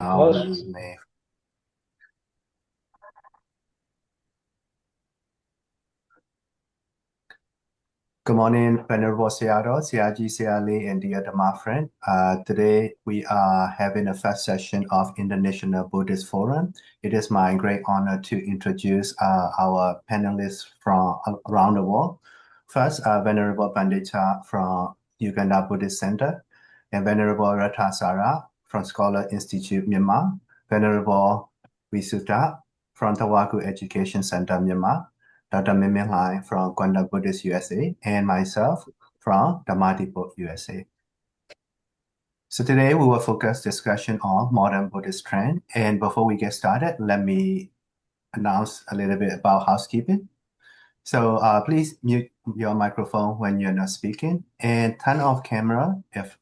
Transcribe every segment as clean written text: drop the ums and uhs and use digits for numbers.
Our resume. Good morning, Venerable Sayadaw, Siaji, Siali, and dear Dhamma friend. Today we are having a first session of International Buddhist Forum. It is my great honor to introduce our panelists from around the world. First, Venerable Pandita from Uganda Buddhist Center, and Venerable Ratha Sara from Scholar Institute, Myanmar, Venerable Visuddha from Tawaku Education Center, Myanmar, Dr. Miming Lai from Kwanda Buddhist USA, and myself from Dhammadipur, USA. So today we will focus discussion on modern Buddhist trend. And before we get started, let me announce a little bit about housekeeping. So please mute your microphone when you're not speaking and turn off camera if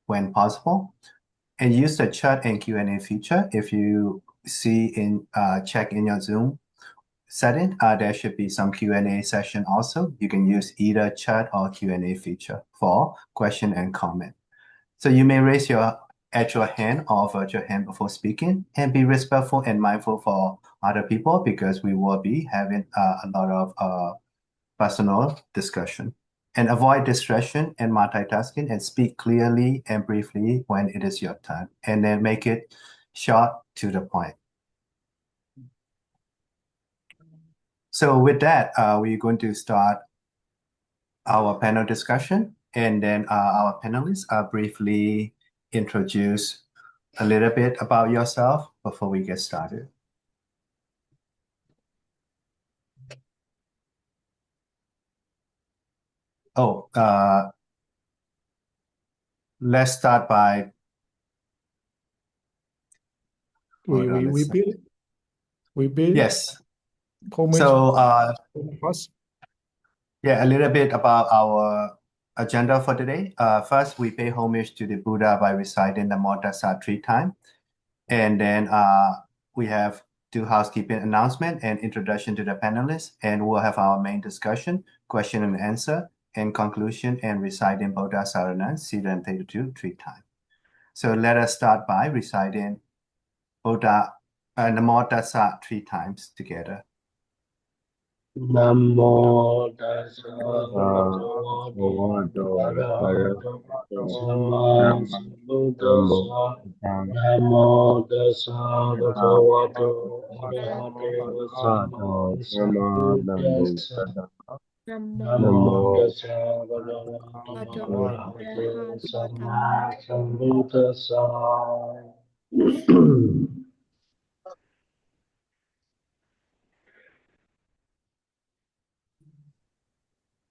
when possible. And use the chat and Q&A feature. If you see in check in your Zoom setting, there should be some Q&A session also. You can use either chat or Q&A feature for question and comment. So you may raise your actual hand or virtual hand before speaking, and be respectful and mindful for other people because we will be having a lot of personal discussion. And avoid distraction and multitasking, and speak clearly and briefly when it is your turn, and then make it short to the point. So with that, we're going to start our panel discussion, and then our panelists briefly introduce a little bit about yourself before we get started. Oh, let's start by We build yes. comment So first. yeah, a little bit about our agenda for today. First, we pay homage to the Buddha by reciting the Modasa 3 times. And then we have two housekeeping announcement and introduction to the panelists. And we'll have our main discussion, question and answer, and conclusion, and reciting Buddha Saranan, Sila and 32 3 times. So let us start by reciting Buddha Namo Tassa 3 times together. Namo tassa bhagavato arahato samma sambuddhassa. Namo tassa bhagavato arahato samma sambuddhassa. Namo tassa bhagavato arahato samma sambuddhassa.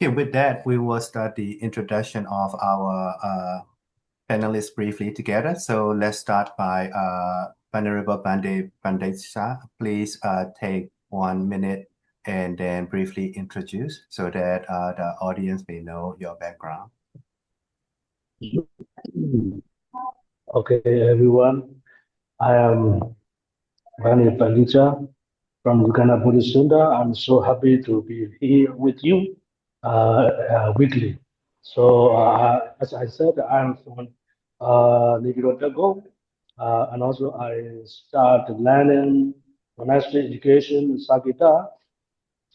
Okay, with that, we will start the introduction of our panelists briefly together. So let's start by Venerable Pandita. Please take 1 minute and then briefly introduce so that the audience may know your background. Okay, everyone. I am Venerable Pandita from Uganda Buddhist Center. I'm so happy to be here with you weekly. So, as I said, I'm from Nibiru, and also I started learning monastic education in Sakita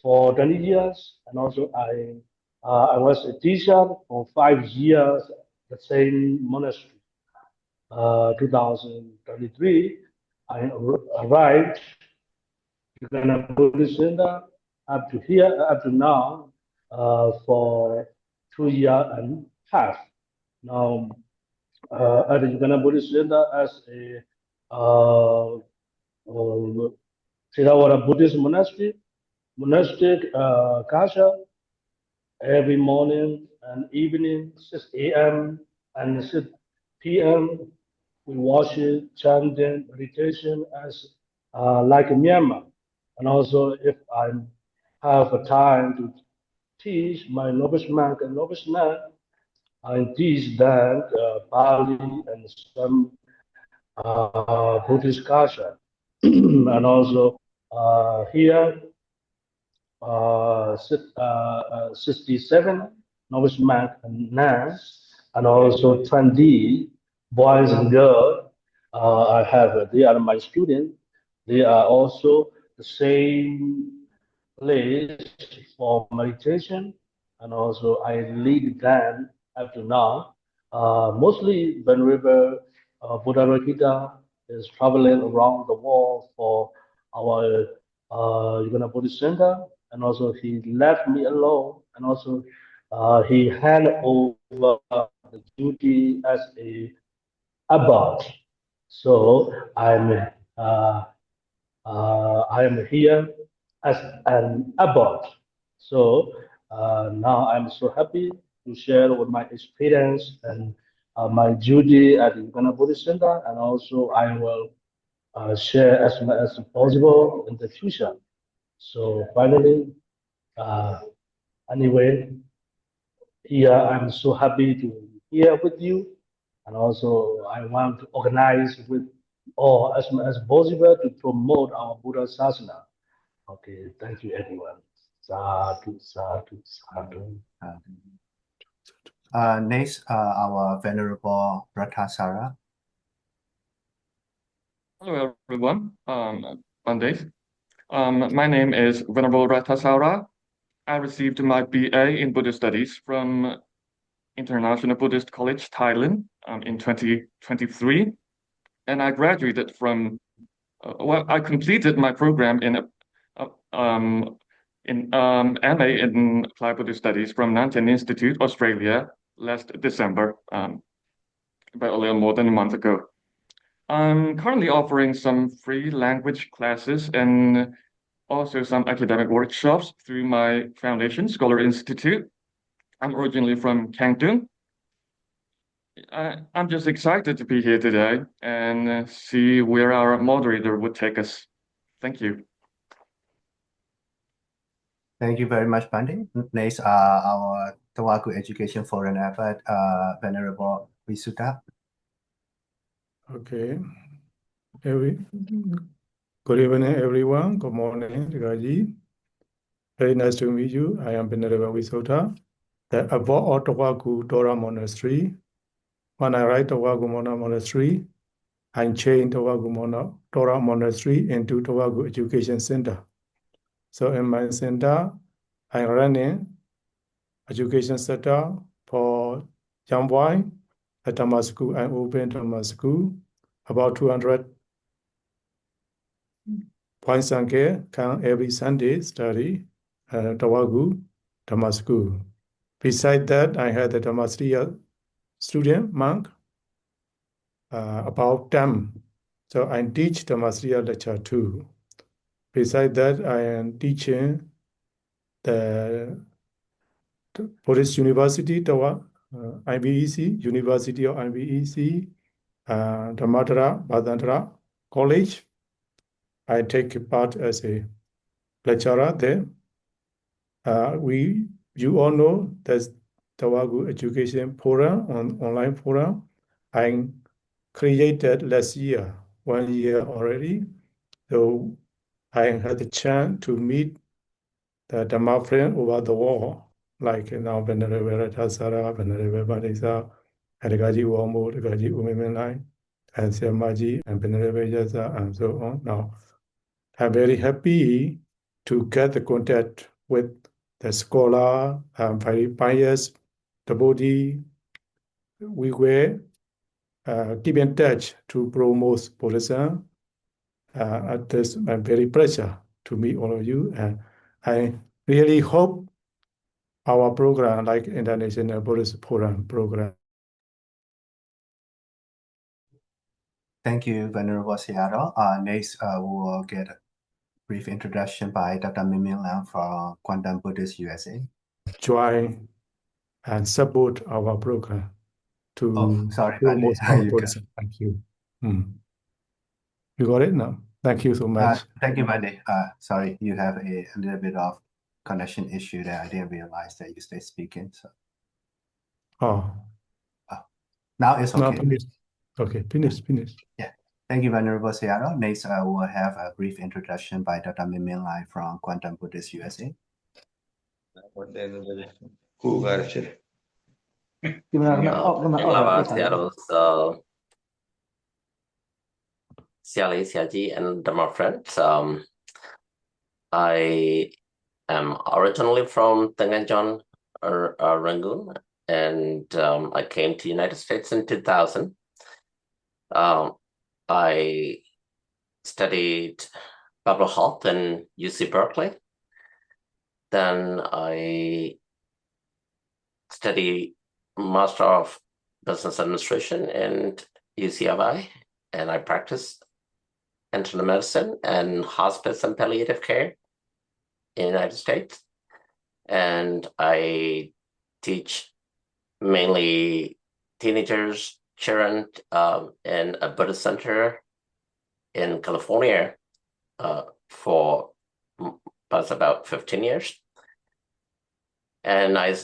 for 20 years, and also I was a teacher for 5 years at the same monastery. 2023, I arrived Uganda Buddhist Center up to here, up to now, for 2 years and a half. Now, at the Uganda Buddhist Center as a Theravada Buddhist monastic culture, every morning and evening, 6 a.m. and 6 p.m. we worship, chanting, meditation as like Myanmar. And also, if I have a time to teach my novice monk and novice nun, I teach them Bali and some Buddhist culture. And also here, 67 novice monk and nuns, and also 20 boys and girls they are my students. They are also the same place for meditation, and also I lead them up to now. Mostly whenever Buddha Rakita is traveling around the world for our Uganda Buddhist Center, and also he left me alone, and also he handed over the duty as a abbot. So uh, I am here as an abbot. So now I'm so happy to share with my experience and my duty at the Uganda Buddhist Center, and also I will share as much as possible in the future. So finally, uh, anyway, here I'm so happy to be here with you, and also I want to organize with or as much as possible to promote our Buddha Sasana. Okay, thank you everyone. Sadhu, sadhu, sadhu. Next, our Venerable Ratasara. Hello, everyone. Monday. My name is Venerable Ratasara. I received my BA in Buddhist Studies from International Buddhist College, Thailand, in 2023, and I graduated from. I completed my program in MA in Applied Buddhist Studies from Nanjing Institute, Australia, last December, about a little more than a month ago. I'm currently offering some free language classes and also some academic workshops through my foundation, Scholar Institute. I'm originally from Kangtung. I'm just excited to be here today and see where our moderator would take us. Thank you. Thank you very much, Pandey. Next, our Tawaku Education Foreign Abbot, Venerable Visuddha. Okay. Good evening, everyone. Good morning, Gaji. Very nice to meet you. I am Venerable Visuddha, the abbot of Tawaku Dora Monastery. When I write Tawaku Monastery, I changed Tawaku Dora Monastery into Tawaku Education Center. So in my center, I'm running education center for young boy at Dhamma school. I opened Dhamma school. About 200 points can every Sunday study Tawagu Dhamma school. Besides that, I had a Dhammasriya student monk about 10. So I teach Dhammasriya lecture too. Besides that, I am teaching the Buddhist University, IBEC, University of IBEC, Dhammatara Bhadantara College. I take part as a lecturer there. You all know there's Tawagu Education Forum, online forum. I created last year, 1 year already. So I had the chance to meet the Dhamma friend over the world, like now Venerable Ratasara, Venerable Vanessa, and Gaji Wamo, Gaji Umimenai, and Siamaji, and Venerable Yasa, and so on. Now, I'm very happy to get the contact with the scholar, very pious devotee. We were keep in touch to promote Buddhism. At this, I'm very pleasure to meet all of you, and I really hope our program, like International Buddhist Forum program. Thank you, Venerable Seattle. Next, we will get a brief introduction by Dr. Miming Lam from Quantum Buddhist USA. Join and support our program to sorry, promote Pandey. our You Buddhism. Thank you. You got it now? Thank you so much. Thank you, Pandey. Sorry, you have a little bit of connection issue there. I didn't realize that you stay speaking. So now it's Now okay. finish. Okay, finish. Yeah. Thank you, Venerable Seattle. Next, we'll have a brief introduction by Dr. Miming Lai from Quantum Buddhist USA. Selamat Seattle. So Siali, Siaji, and Dharma friends. I am originally from Tengajon, Rangoon, and I came to United States in 2000. I studied public health in UC Berkeley. Then I studied Master of Business Administration in UCLA, and I practiced internal medicine and hospice and palliative care in the United States. And I teach mainly teenagers, children in a Buddhist center in California for about 15 years. And I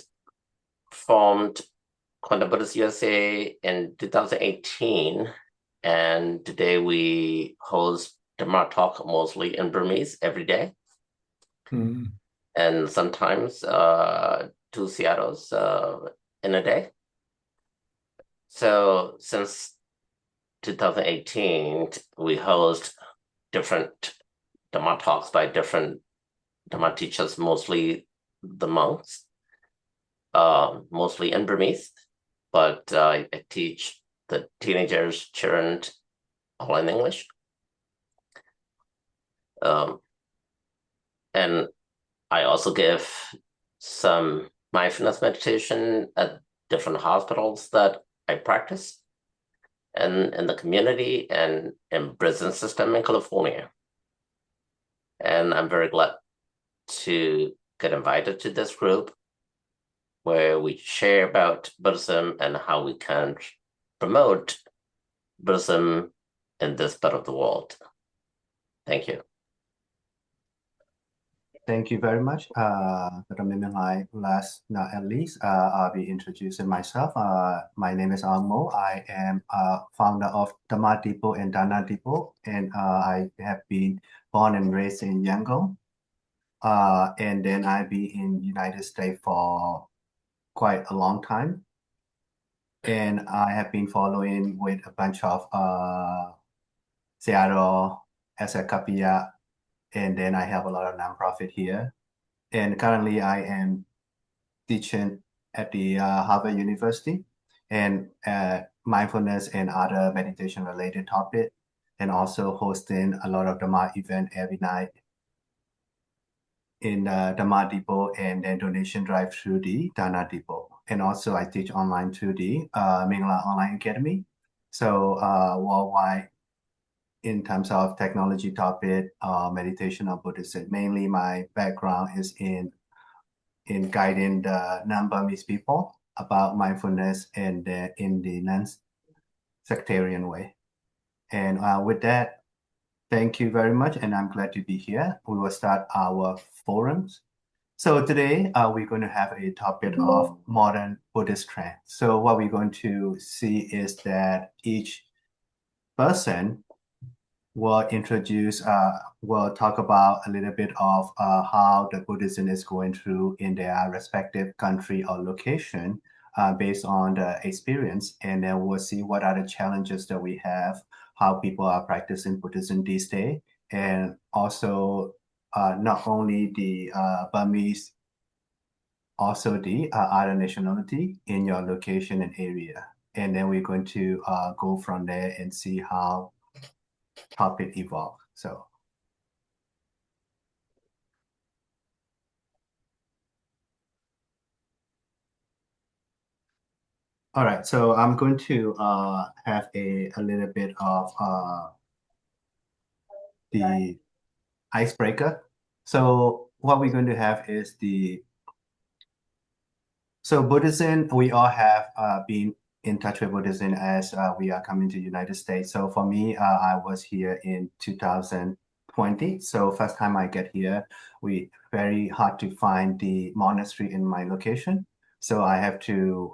formed Quantum Buddhist USA in 2018. And today we host Dharma talk mostly in Burmese every day. Mm. And sometimes 2 Seattles in a day. So since 2018, we host different Dharma talks by different Dharma teachers, mostly the monks, mostly in Burmese, but I teach the teenagers, children, all in English. And I also give some mindfulness meditation at different hospitals that I practice and in the community and in prison system in California. And I'm very glad to get invited to this group where we share about Buddhism and how we can promote Buddhism in this part of the world. Thank you. Thank you very much. Last not at least, I'll be introducing myself. My name is Almo. I am founder of Dhamma Depot and Dana Depot, and I have been born and raised in Yangon. And then I've been in United States for quite a long time. And I have been following with a bunch of Seattle as a kapia, and then I have a lot of nonprofit here. And currently I am teaching at the Harvard University and mindfulness and other meditation related topic, and also hosting a lot of Dhamma event every night in the Dhamma Depot, and then donation drive through the Dana Depot. And also I teach online through the Mingla Online Academy. So worldwide, in terms of technology topic, meditation or Buddhism, mainly my background is in guiding the non-Burmese people about mindfulness and in the non-sectarian way. And with that, thank you very much, and I'm glad to be here. We will start our forums. So today we're going to have a topic of modern Buddhist trend. So what we're going to see is that each person will talk about a little bit of how the Buddhism is going through in their respective country or location based on the experience. And then we'll see what are the challenges that we have, how people are practicing Buddhism these days, and also not only the Burmese, also the other nationality in your location and area. And then we're going to go from there and see how topic evolve. So all right, so I'm going to have a little bit of the icebreaker. So what we're going to have is so Buddhism, we all have been in touch with Buddhism as we are coming to the United States. So for me, I was here in 2020. So first time I get here, we very hard to find the monastery in my location. So I have to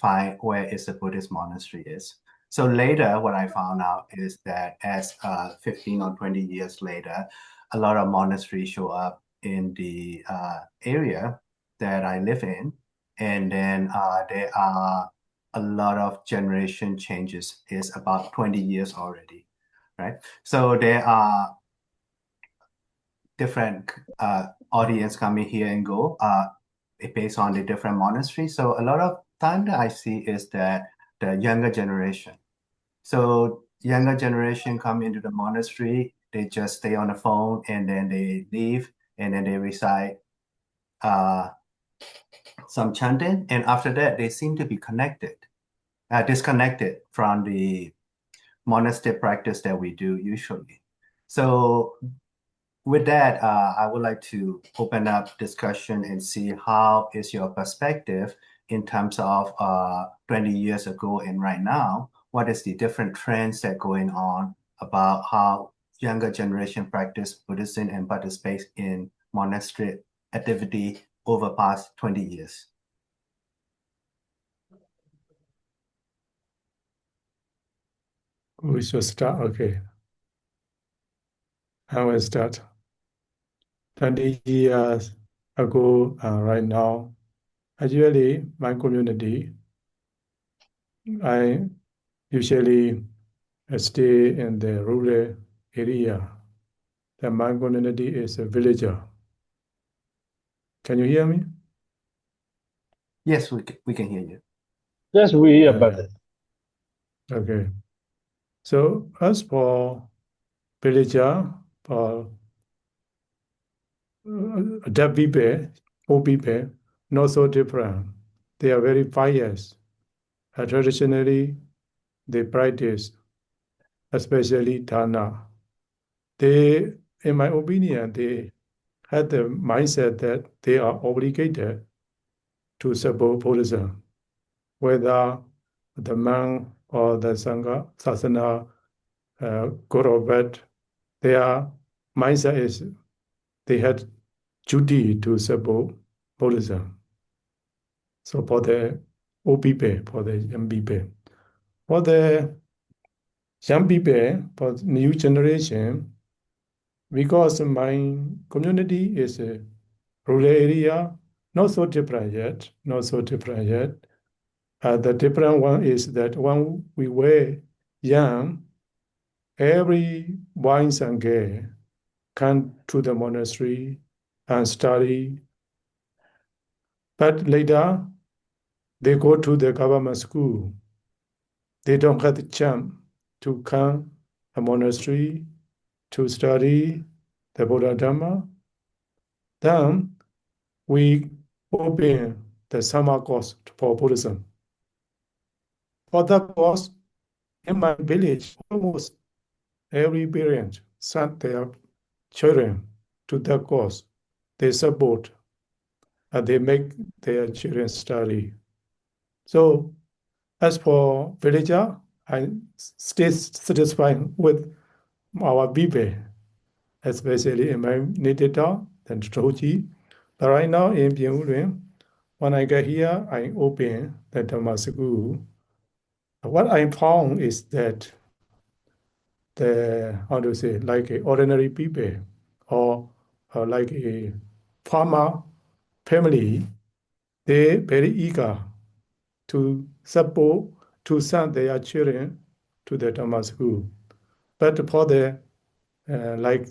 find where is the Buddhist monastery is. So later, what I found out is that as 15 or 20 years later, a lot of monasteries show up in the area that I live in. And then there are a lot of generation changes. It's about 20 years already. right? So there are different audience coming here and go based on the different monasteries. So a lot of time that I see is that the younger generation. So younger generation come into the monastery, they just stay on the phone and then they leave and then they recite uh, some chanting. And after that, they seem to be disconnected from the monastic practice that we do usually. So with that, I would like to open up discussion and see how is your perspective in terms of 20 years ago and right now. What is the different trends that going on about how younger generation practice Buddhism and participate in monastic activity over past 20 years? We should start. Okay. I will start. 20 years ago, right now, actually, my community, I usually stay in the rural area. The my community is a villager. Can you hear me? Yes, we can hear you. Yes, we hear about it. Okay. So as for villager, for deaf people, old people, not so different. They are very pious. Traditionally, they practice, especially dana. They, in my opinion, they had the mindset that they are obligated to support Buddhism, whether the monk or the Sangha, Sasana, good or bad. Their mindset is they had duty to support Buddhism. So for the old people, for the young people, for the young people, for the new generation, because my community is a rural area, not so different yet, not so different yet. The different one is that when we were young, every boys and girl come to the monastery and study. But later, they go to the government school. They don't have the chance to come a monastery to study the Buddha Dhamma. Then we open the summer course for Buddhism. For that course, in my village, almost every parent sent their children to that course. They support and they make their children study. So as for villager, I stay satisfied with our people, especially in my native town and Troji. But right now in Pyongyang, when I get here, I open the Dhamma school. What I found is that the, how to say, like a ordinary people or like a farmer family, they very eager to support, to send their children to the Dhamma school. But for the, like,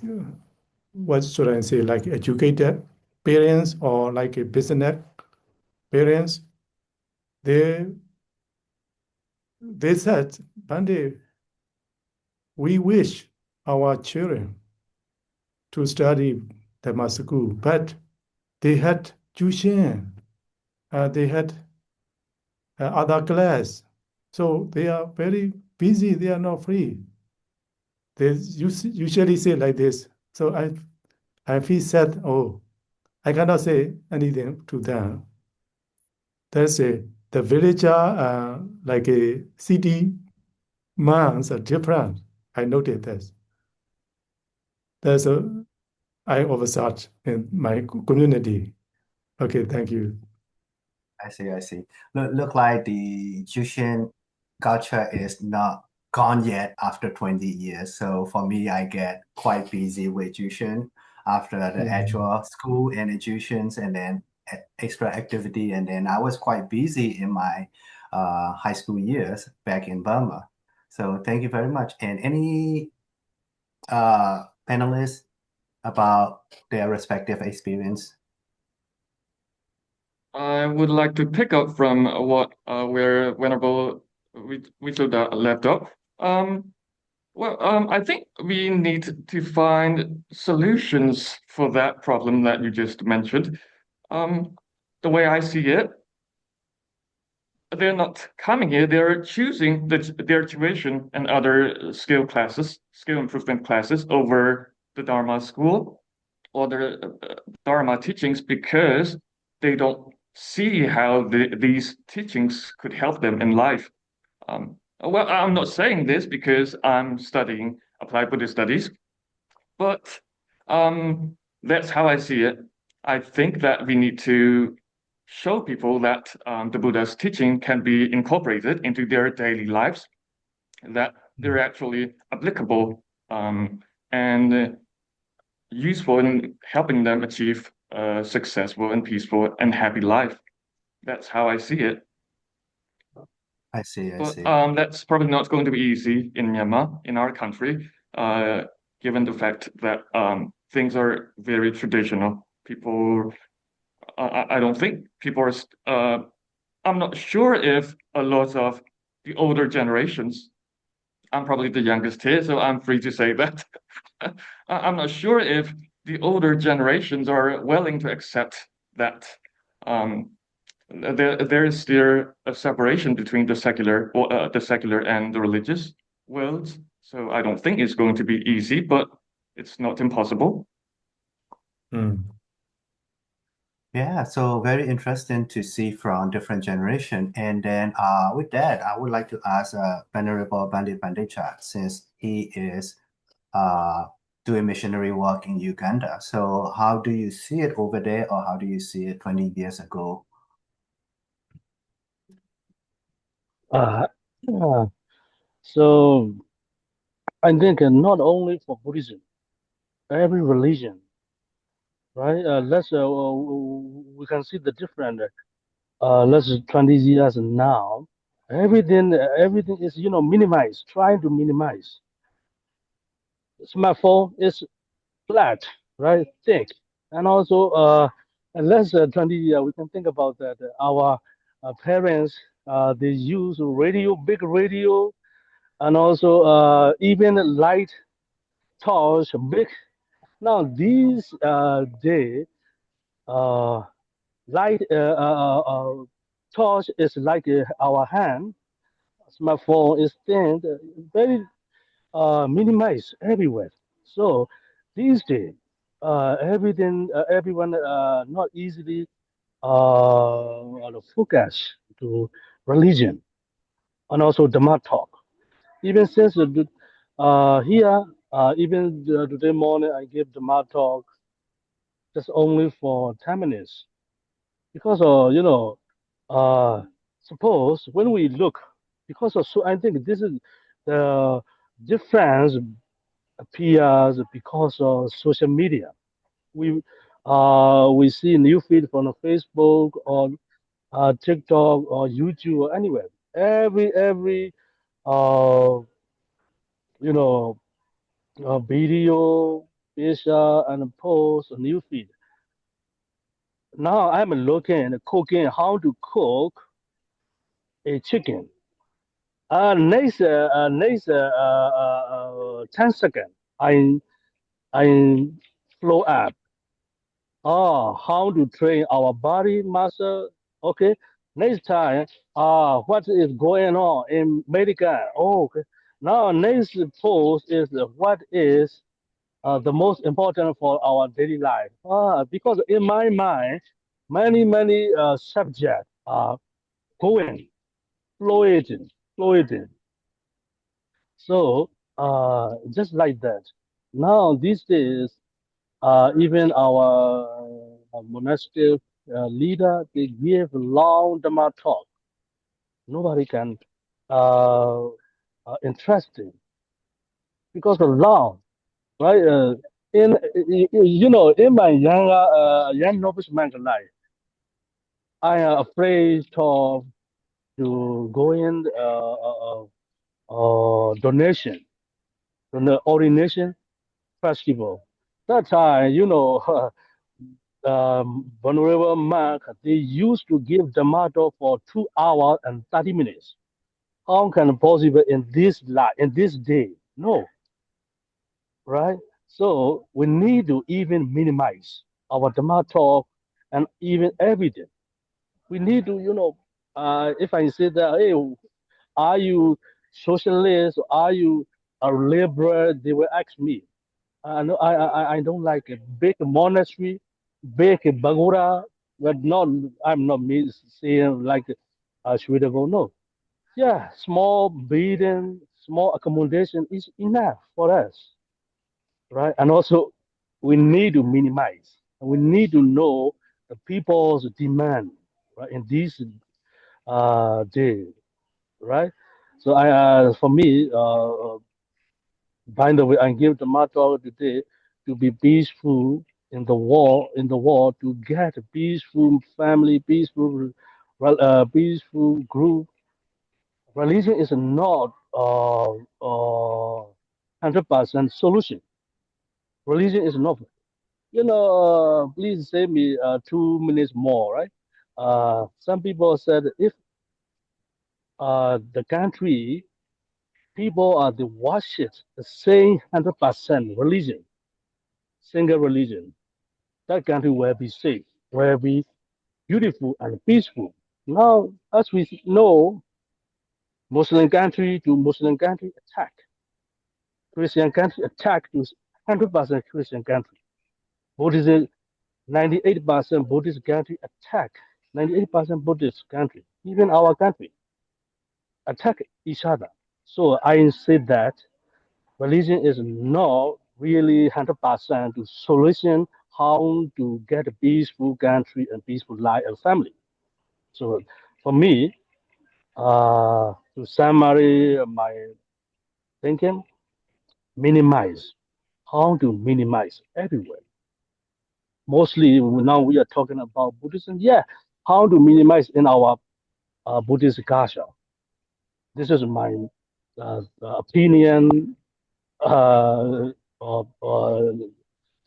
what should I say, like educated parents or like a business parents, they, they said, Bande, we wish our children to study Dhamma school, but they had tuition, they had other class. So they are very busy, they are not free. They usually say like this. So I feel sad, oh, I cannot say anything to them. That's it. The villager, like a city monks are different. I noted this. There's a, I oversaw in my community. Okay, thank you. I see, I see. Look like the Jushin culture is not gone yet after 20 years. So for me, I get quite busy with Jushin after the actual school and the Jushins and then extra activity. And then I was quite busy in my high school years back in Burma. So thank you very much. And any panelists about their respective experience? I would like to pick up from what where Venerable Visuddha left off. I think we need to find solutions for that problem that you just mentioned. The way I see it, they're not coming here, they're choosing their tuition and other skill improvement classes over the Dharma school or the Dharma teachings because they don't see how these teachings could help them in life. I'm not saying this because I'm studying applied Buddhist studies, but that's how I see it. I think that we need to show people that the Buddha's teaching can be incorporated into their daily lives, that they're actually applicable and useful in helping them achieve a successful and peaceful and happy life. That's how I see it. I see. But that's probably not going to be easy in Myanmar, in our country, given the fact that things are very traditional. I don't think people are. I'm not sure if a lot of the older generations. I'm probably the youngest here, so I'm free to say that. I'm not sure if the older generations are willing to accept that. Um, there is still a separation between the secular and the religious worlds. So I don't think it's going to be easy, but it's not impossible. Yeah, so very interesting to see from different generation. And then with that, I would like to ask Venerable Bandit Bandecha, since he is uh, doing missionary work in Uganda. So how do you see it over there, or how do you see it 20 years ago? Uh, uh, so I think not only for Buddhism, every religion, right? We can see the different. Let's 20 years now. Everything is minimized, trying to minimize. Smartphone is flat, right? Thick, and also less 20 years, we can think about that. Our parents they use radio, big radio, and also even light torch, big. Now these day, uh, light torch is like our hand. Smartphone is thin, very minimized everywhere. So these days, everyone not easily focus to religion and also Dhamma talk. Even since here, even today morning, I give Dhamma talk just only for 10 minutes because uh, suppose when we look because of so I think this is the difference appears because of social media. We see new feed from Facebook or TikTok or YouTube or anywhere. Every uh, you know video, picture and post a new feed. Now I'm looking and cooking how to cook a chicken. Next 10 seconds, I flow up. Oh, how to train our body muscle. Okay. Next time, what is going on in medical? Oh, okay. Now, next post is what is the most important for our daily life. Because in my mind, many subjects are going, fluid, fluid. So, just like that. Now, these days, even our monastic leader, they give long Dhamma talk. Nobody can interesting because of long, right? In my young novice monk life, I am afraid of to go in donation, from the ordination. festival. That time, Venerable Mark, they used to give Dhamma for 2 hours and 30 minutes. How can it possible in this day? No, right? So we need to even minimize our Dhamma talk and even everything. We need to, if I say that, hey, are you socialist? Are you a liberal? They will ask me. No, I don't like a big monastery, big pagoda, but not. I'm not saying like Sweden. No, yeah, small building, small accommodation is enough for us, right? And also, we need to minimize. We need to know the people's demand, right? In this day, right? So for me, by the way, I give the motto today to be peaceful in the war, to get a peaceful family, peaceful group. Religion is not 100% solution. Religion is not. Please save me 2 minutes more, right? Some people said if the country people are the worship the same 100% religion, single religion, that country will be safe, will be beautiful and peaceful. Now, as we know, Muslim country to Muslim country attack, Christian country attack to 100% Christian country. Buddhism, 98% Buddhist country attack, 98% Buddhist country, even our country attack each other. So I say that religion is not really 100% to solution how to get a peaceful country and peaceful life and family. So for me, to summary my thinking, minimize. How to minimize everywhere. Mostly now we are talking about Buddhism. Yeah, how to minimize in our Buddhist culture. This is my opinion. The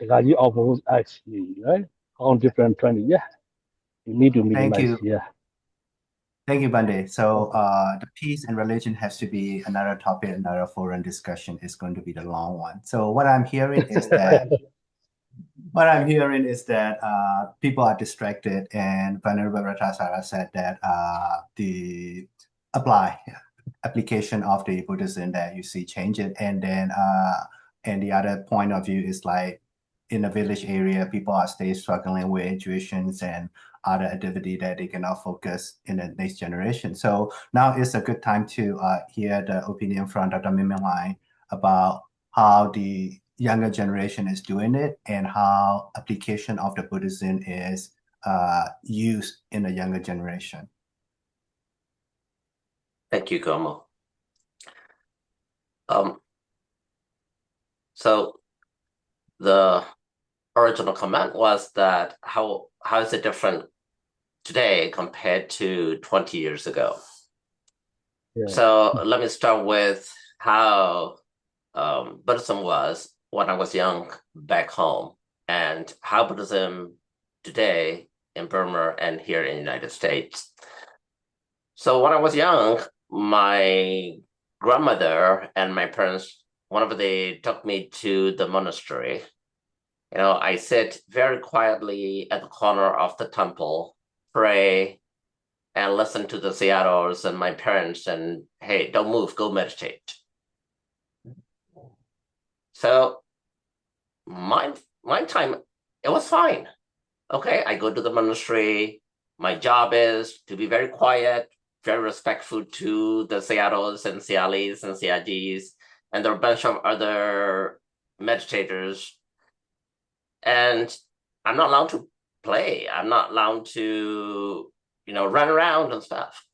guy you almost asked me, right? How different training. Yeah, you need to Thank minimize. you. Yeah. Thank you, Bande. So the peace and religion has to be another topic, another foreign discussion. Is going to be the long one. So what I'm hearing is that people are distracted, and Venerable Ratasara said that the apply application of the Buddhism that you see change it, and then and the other point of view is like in a village area, people are still struggling with intuitions and other activity that they cannot focus in the next generation. So now is a good time to hear the opinion from Dr. Miming about how the younger generation is doing it and how application of the Buddhism is used in the younger generation. Thank you, Gomo. So the original comment was that how is it different today compared to 20 years ago? Yeah. So let me start with how Buddhism was when I was young back home, and how Buddhism today in Burma and here in the United States. So when I was young, my grandmother and my parents, whenever they took me to the monastery, I sit very quietly at the corner of the temple, pray, and listen to the sayadaws and my parents, and hey, don't move, go meditate. So my time, it was fine. Okay, I go to the monastery. My job is to be very quiet, very respectful to the sayadaws and sayalis and sayajis, and there are a bunch of other meditators. And I'm not allowed to play. I'm not allowed to, run around and stuff.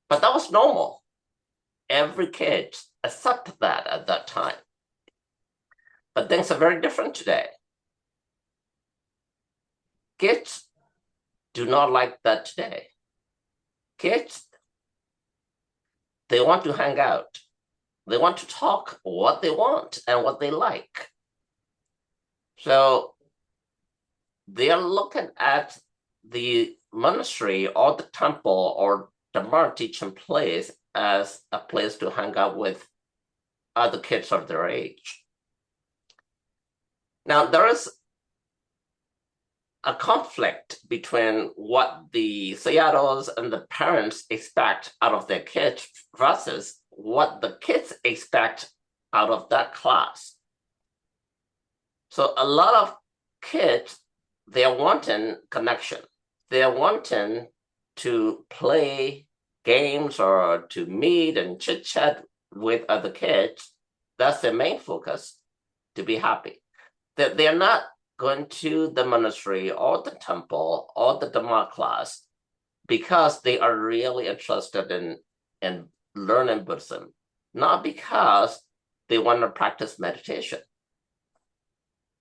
But that was normal. Every kid accepted that at that time. But things are very different today. Kids do not like that today. Kids, they want to hang out. They want to talk what they want and what they like. So they are looking at the monastery or the temple or the Dharma teaching place as a place to hang out with other kids of their age. Now, there is a conflict between what the sayadaws and the parents expect out of their kids versus what the kids expect out of that class. So a lot of kids, they're wanting connection. They're wanting to play games or to meet and chit chat with other kids. That's their main focus, to be happy. They're not going to the monastery or the temple or the Dhamma class because they are really interested in learning Buddhism, not because they want to practice meditation.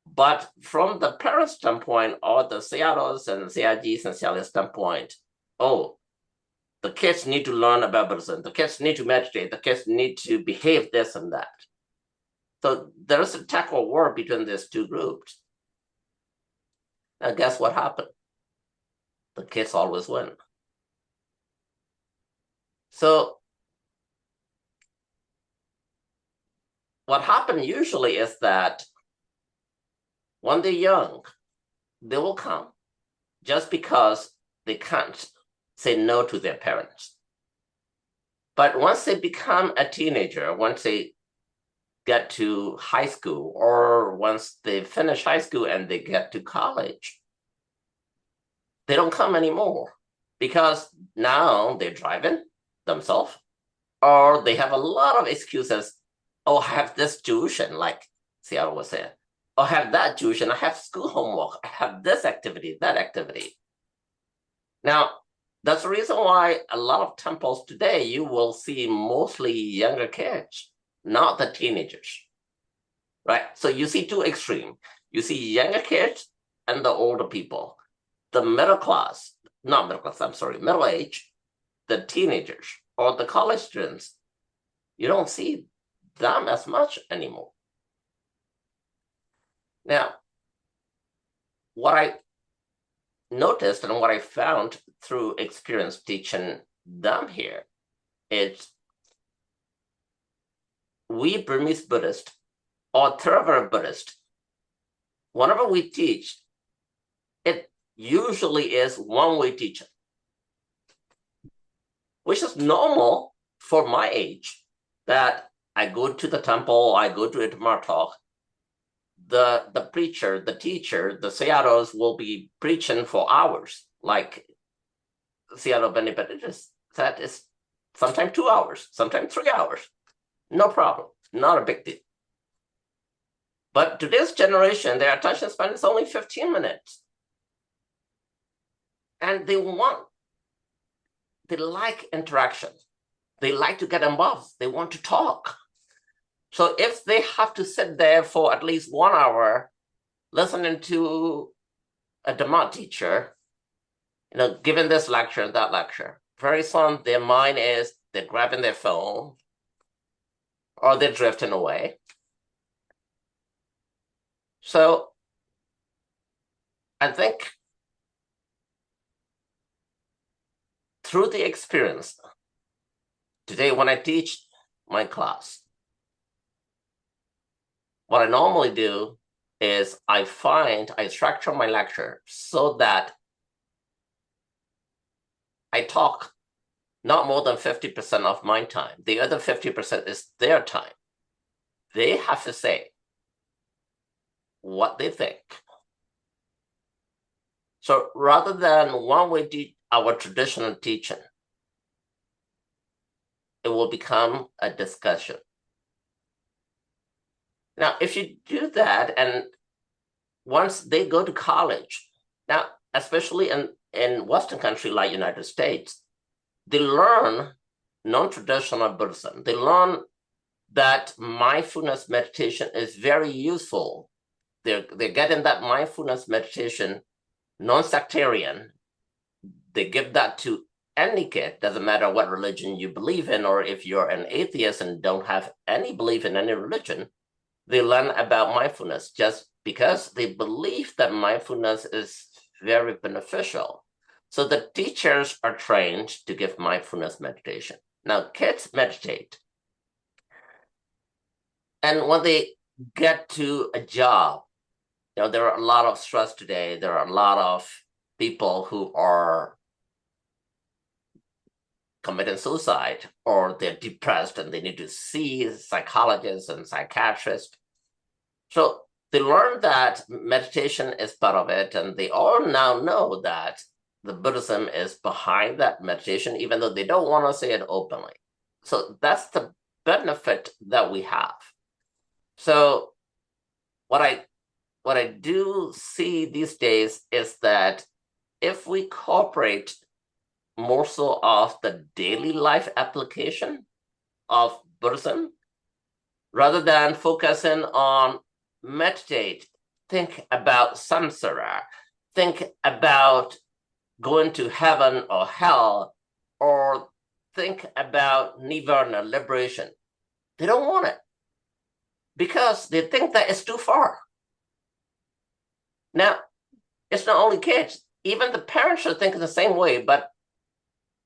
But from the parent standpoint or the Sayadaws and Sayajis and Sayalins standpoint, oh, the kids need to learn about Buddhism, the kids need to meditate, the kids need to behave this and that. So there is a tug of war between these two groups. Now, guess what happened? The kids always win. So what happened usually is that when they're young, they will come just because they can't say no to their parents. But once they become a teenager, once they get to high school, or once they finish high school and they get to college, they don't come anymore because now they're driving themselves, or they have a lot of excuses. Oh, I have this tuition, like Seattle was saying. Oh, I have that tuition, I have school homework, I have this activity, that activity. Now, that's the reason why a lot of temples today, you will see mostly younger kids, not the teenagers, right? So you see two extremes. You see younger kids and the older people. The middle class, not middle class, I'm sorry, middle age, the teenagers or the college students, you don't see them as much anymore. Now, what I noticed and what I found through experience teaching them here is we Burmese Buddhist or Theravada Buddhist, whenever we teach, it usually is one-way teaching, which is normal for my age, that I go to the temple, I go to a Dhamma talk, the preacher, the teacher, the Sayadaws will be preaching for hours, like Sayadaw Benedict said, is sometimes 2 hours, sometimes 3 hours. No problem, not a big deal. But today's generation, their attention span is only 15 minutes. And they like interaction. They like to get involved. They want to talk. So if they have to sit there for at least 1 hour listening to a Dhamma teacher, giving this lecture and that lecture, very soon their mind is, they're grabbing their phone or they're drifting away. So I think through the experience, today when I teach my class, what I normally do is I structure my lecture so that I talk not more than 50% of my time. The other 50% is their time. They have to say what they think. So rather than one way our traditional teaching, it will become a discussion. Now, if you do that, and once they go to college, now, especially in Western country like United States, they learn non-traditional Buddhism. They learn that mindfulness meditation is very useful. They're getting that mindfulness meditation non-sectarian. They give that to any kid, doesn't matter what religion you believe in, or if you're an atheist and don't have any belief in any religion, they learn about mindfulness just because they believe that mindfulness is very beneficial. So the teachers are trained to give mindfulness meditation. Now, kids meditate. And when they get to a job, there are a lot of stress today. There are a lot of people who are committing suicide, or they're depressed and they need to see psychologists and psychiatrists. So they learn that meditation is part of it, and they all now know that the Buddhism is behind that meditation, even though they don't want to say it openly. So that's the benefit that we have. So what I do see these days is that if we incorporate more so of the daily life application of Buddhism, rather than focusing on meditate, think about samsara, think about going to heaven or hell, or think about nirvana, liberation. They don't want it because they think that it's too far. Now, it's not only kids, even the parents should think the same way, but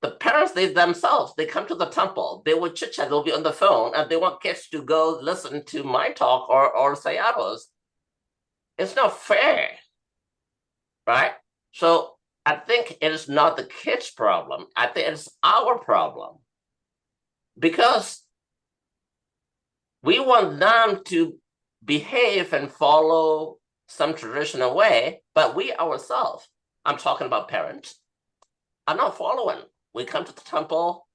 the parents, they themselves, they come to the temple, they will chit chat, they'll be on the phone, and they want kids to go listen to my talk or Sayadaw's. It's not fair, right? So I think it is not the kids' problem. I think it's our problem, because we want them to behave and follow some traditional way, but we ourselves, I'm talking about parents, are not following. We come to the temple,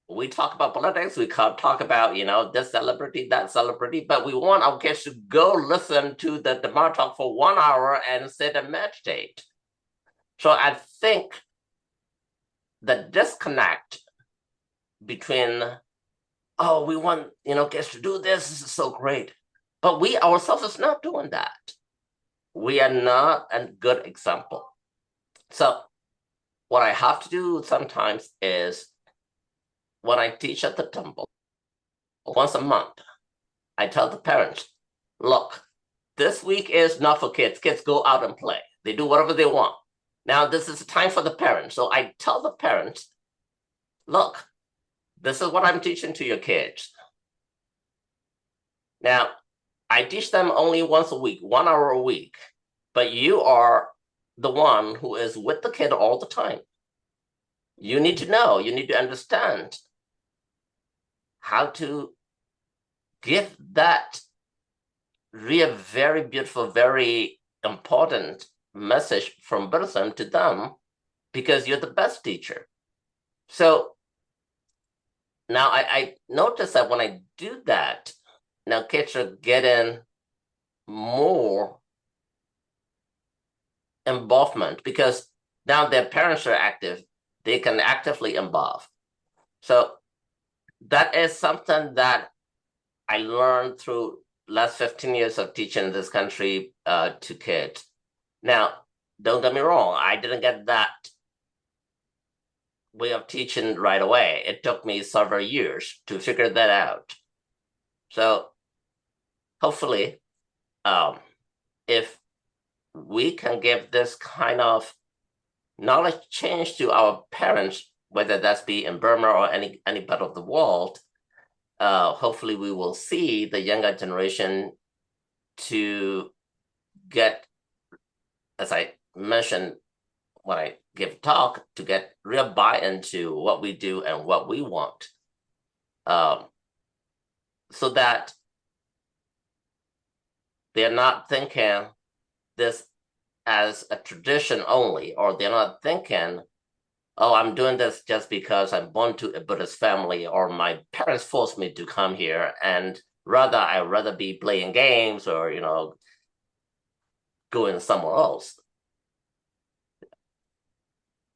we talk about politics, we talk about, this celebrity, that celebrity, but we want our kids to go listen to the Dhamma talk for 1 hour and sit and meditate. So I think the disconnect between, we want, kids to do this is so great, but we ourselves is not doing that. We are not a good example. So what I have to do sometimes is, when I teach at the temple, once a month, I tell the parents, look, this week is not for kids. Kids go out and play. They do whatever they want. Now, this is time for the parents. So I tell the parents, look, this is what I'm teaching to your kids. Now, I teach them only once a week, 1 hour a week, but you are the one who is with the kid all the time. You need to know, you need to understand how to give that real, very beautiful, very important message from Buddhism to them, because you're the best teacher. So now I notice that when I do that, now kids are getting more involvement, because now their parents are active. They can actively involve. So that is something that I learned through last 15 years of teaching in this country to kids. Now, don't get me wrong, I didn't get that way of teaching right away. It took me several years to figure that out. So hopefully, if we can give this kind of knowledge change to our parents, whether that's be in Burma or any part of the world, hopefully we will see the younger generation to get, as I mentioned when I give talk, to get real buy-in to what we do and what we want, so that they're not thinking this as a tradition only, or they're not thinking, I'm doing this just because I'm born to a Buddhist family, or my parents forced me to come here, and I'd rather be playing games or, going somewhere else.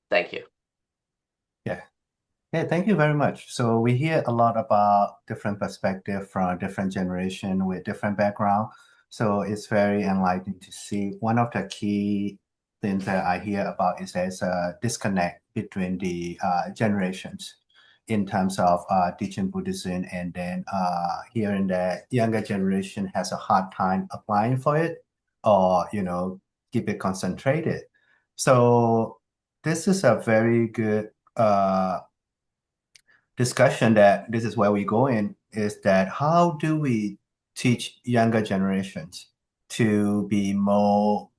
Thank you. Yeah, thank you very much. So we hear a lot about different perspective from different generation with different background. So it's very enlightening to see. One of the key things that I hear about is there's a disconnect between the generations. in terms of teaching Buddhism, and then here and there, younger generation has a hard time applying for it, or keep it concentrated. So this is a very good discussion that this is where we go in, is that how do we teach younger generations to be more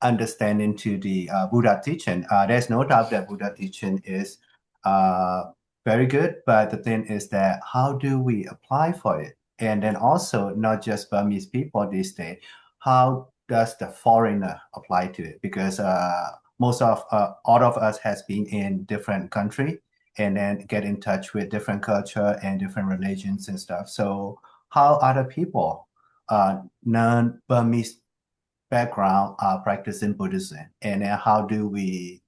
understanding to the Buddha teaching. There's no doubt that Buddha teaching is very good, but the thing is that how do we apply for it? And then also not just Burmese people these days, how does the foreigner apply to it? Because most of all of us has been in different country and then get in touch with different culture and different religions and stuff. So how other people, non-Burmese background practicing Buddhism, and then how do we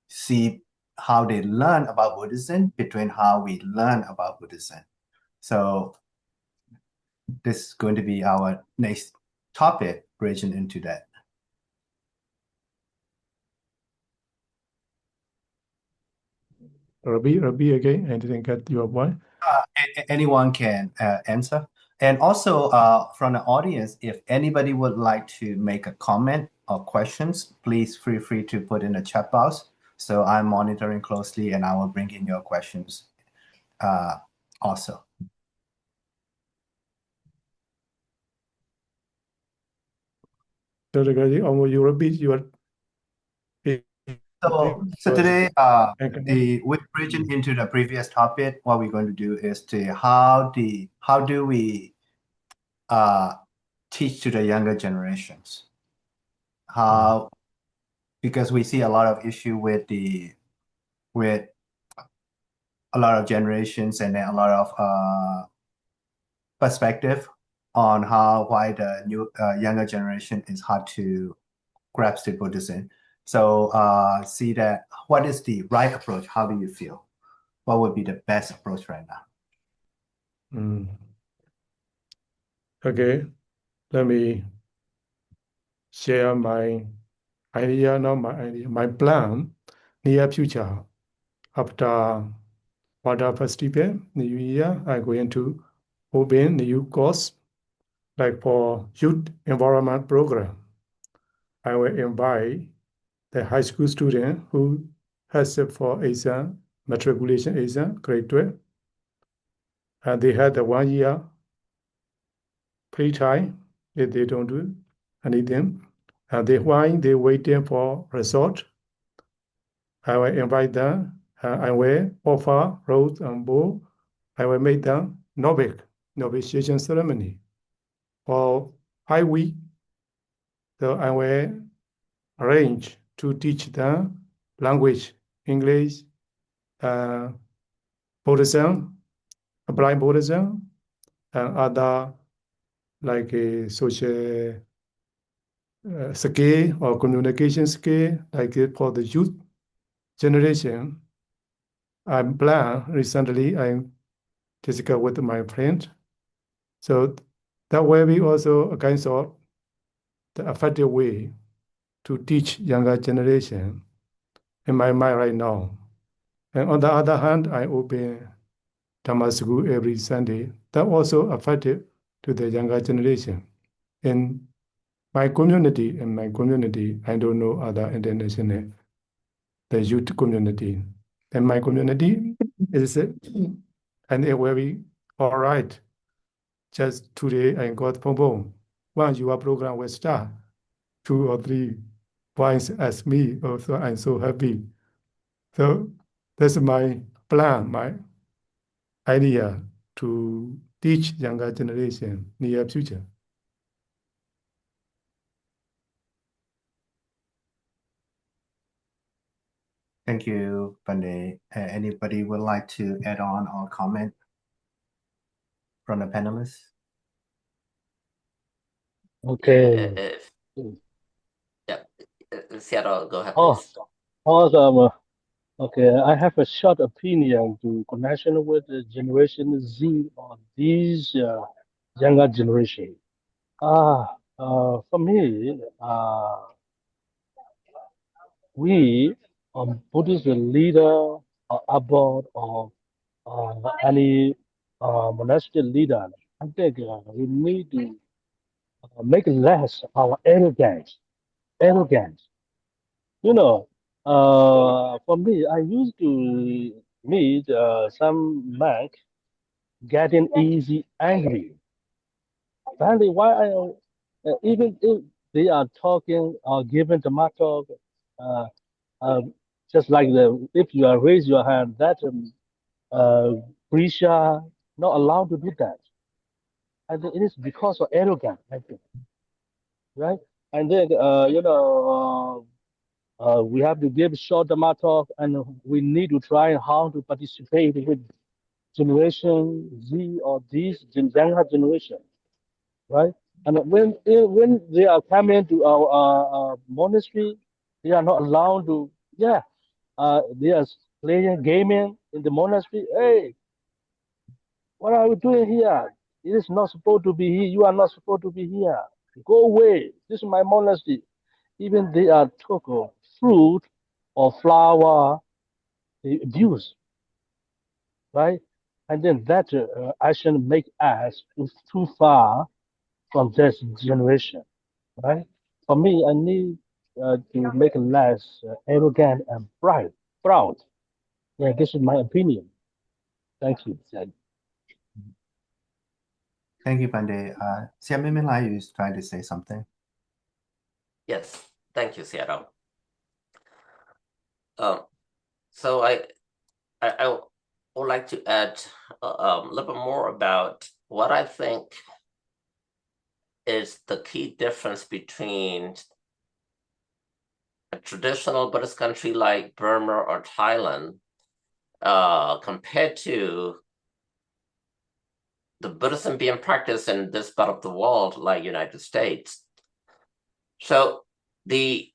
see how they learn about Buddhism between how we learn about Buddhism. So this is going to be our next topic, bridging into that. Rabi again, I didn't get your point. Anyone can answer. And also from the audience, if anybody would like to make a comment or questions, please feel free to put in the chat box. So I'm monitoring closely and I will bring in your questions also. So you repeat your So today, we're bridging into the previous topic. What we're going to do is to how do we teach to the younger generations? How, because we see a lot of issue with a lot of generations and then a lot of perspective on why the new younger generation is hard to grasp the Buddhism. So see that what is the right approach? How do you feel? What would be the best approach right now? Okay, let me share my idea, not my idea, my plan, near future. After Water Festival, New Year, I'm going to open new course, like for youth environment program. I will invite the high school student who has for exam, matriculation exam, grade 12. And they had the 1 year free time if they don't do anything. And while they waiting for result, I will invite them. I will offer rose and bowl. I will make them novitiation ceremony for 5 weeks. So I will arrange to teach them language, English, Buddhism, applied Buddhism, and other like a social skill or communication skill, like for the youth generation. I plan recently, I discussed with my friend. So that will be also a kind of the effective way to teach younger generation in my mind right now. And on the other hand, I open Dhamma school every Sunday. That also affected to the younger generation. In my community, I don't know other international, the youth community. And my community is, and it will be all right. Just today, I got phone call. Once your program will start, 2 or 3 points as me. Also, I'm so happy. So that's my plan, my idea to teach younger generation near future. Thank you, Pandey. Anybody would like to add on or comment from the panelists? Okay. Yeah, Seattle, go ahead, Oh, please. awesome. Okay, I have a short opinion to connection with the Generation Z or these younger generation. For me, we Buddhist leader are about of any monastic leader, I think we need to make less our arrogance. Arrogance. You know, for me, I used to meet some monk getting easy angry. Finally, why even if they are talking or giving the talk, uh, uh, just like if you are raise your hand, that Grisha not allowed to do that. I think it is because of arrogance, I think, right? And then we have to give short talk, and we need to try how to participate with Generation Z or this younger generation, right? And when they are coming to our monastery, they are not allowed to. Yeah, they are playing gaming in the monastery. Hey, what are you doing here? It is not supposed to be here. You are not supposed to be here. Go away. This is my monastery. Even they are took fruit or flower, they abuse, right? And then that action make us too far from this generation, right? For me, I need to make less arrogant and proud. Yeah, this is my opinion. Thank you. Thank you, Pandey. Siam Lai is trying to say something. Yes, thank you, Seattle. So I would like to add a little bit more about what I think is the key difference between a traditional Buddhist country like Burma or Thailand compared to the Buddhism being practiced in this part of the world like United States. So the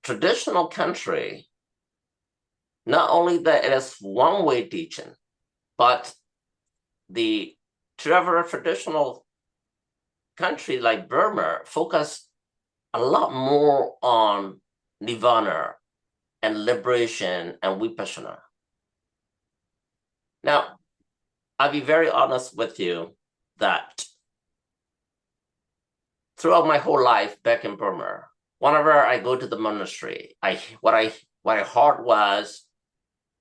traditional country, not only that it is one-way teaching, but the traditional country like Burma focus a lot more on nirvana and liberation and vipassana. Now, I'll be very honest with you that throughout my whole life back in Burma, whenever I go to the monastery, what I heard was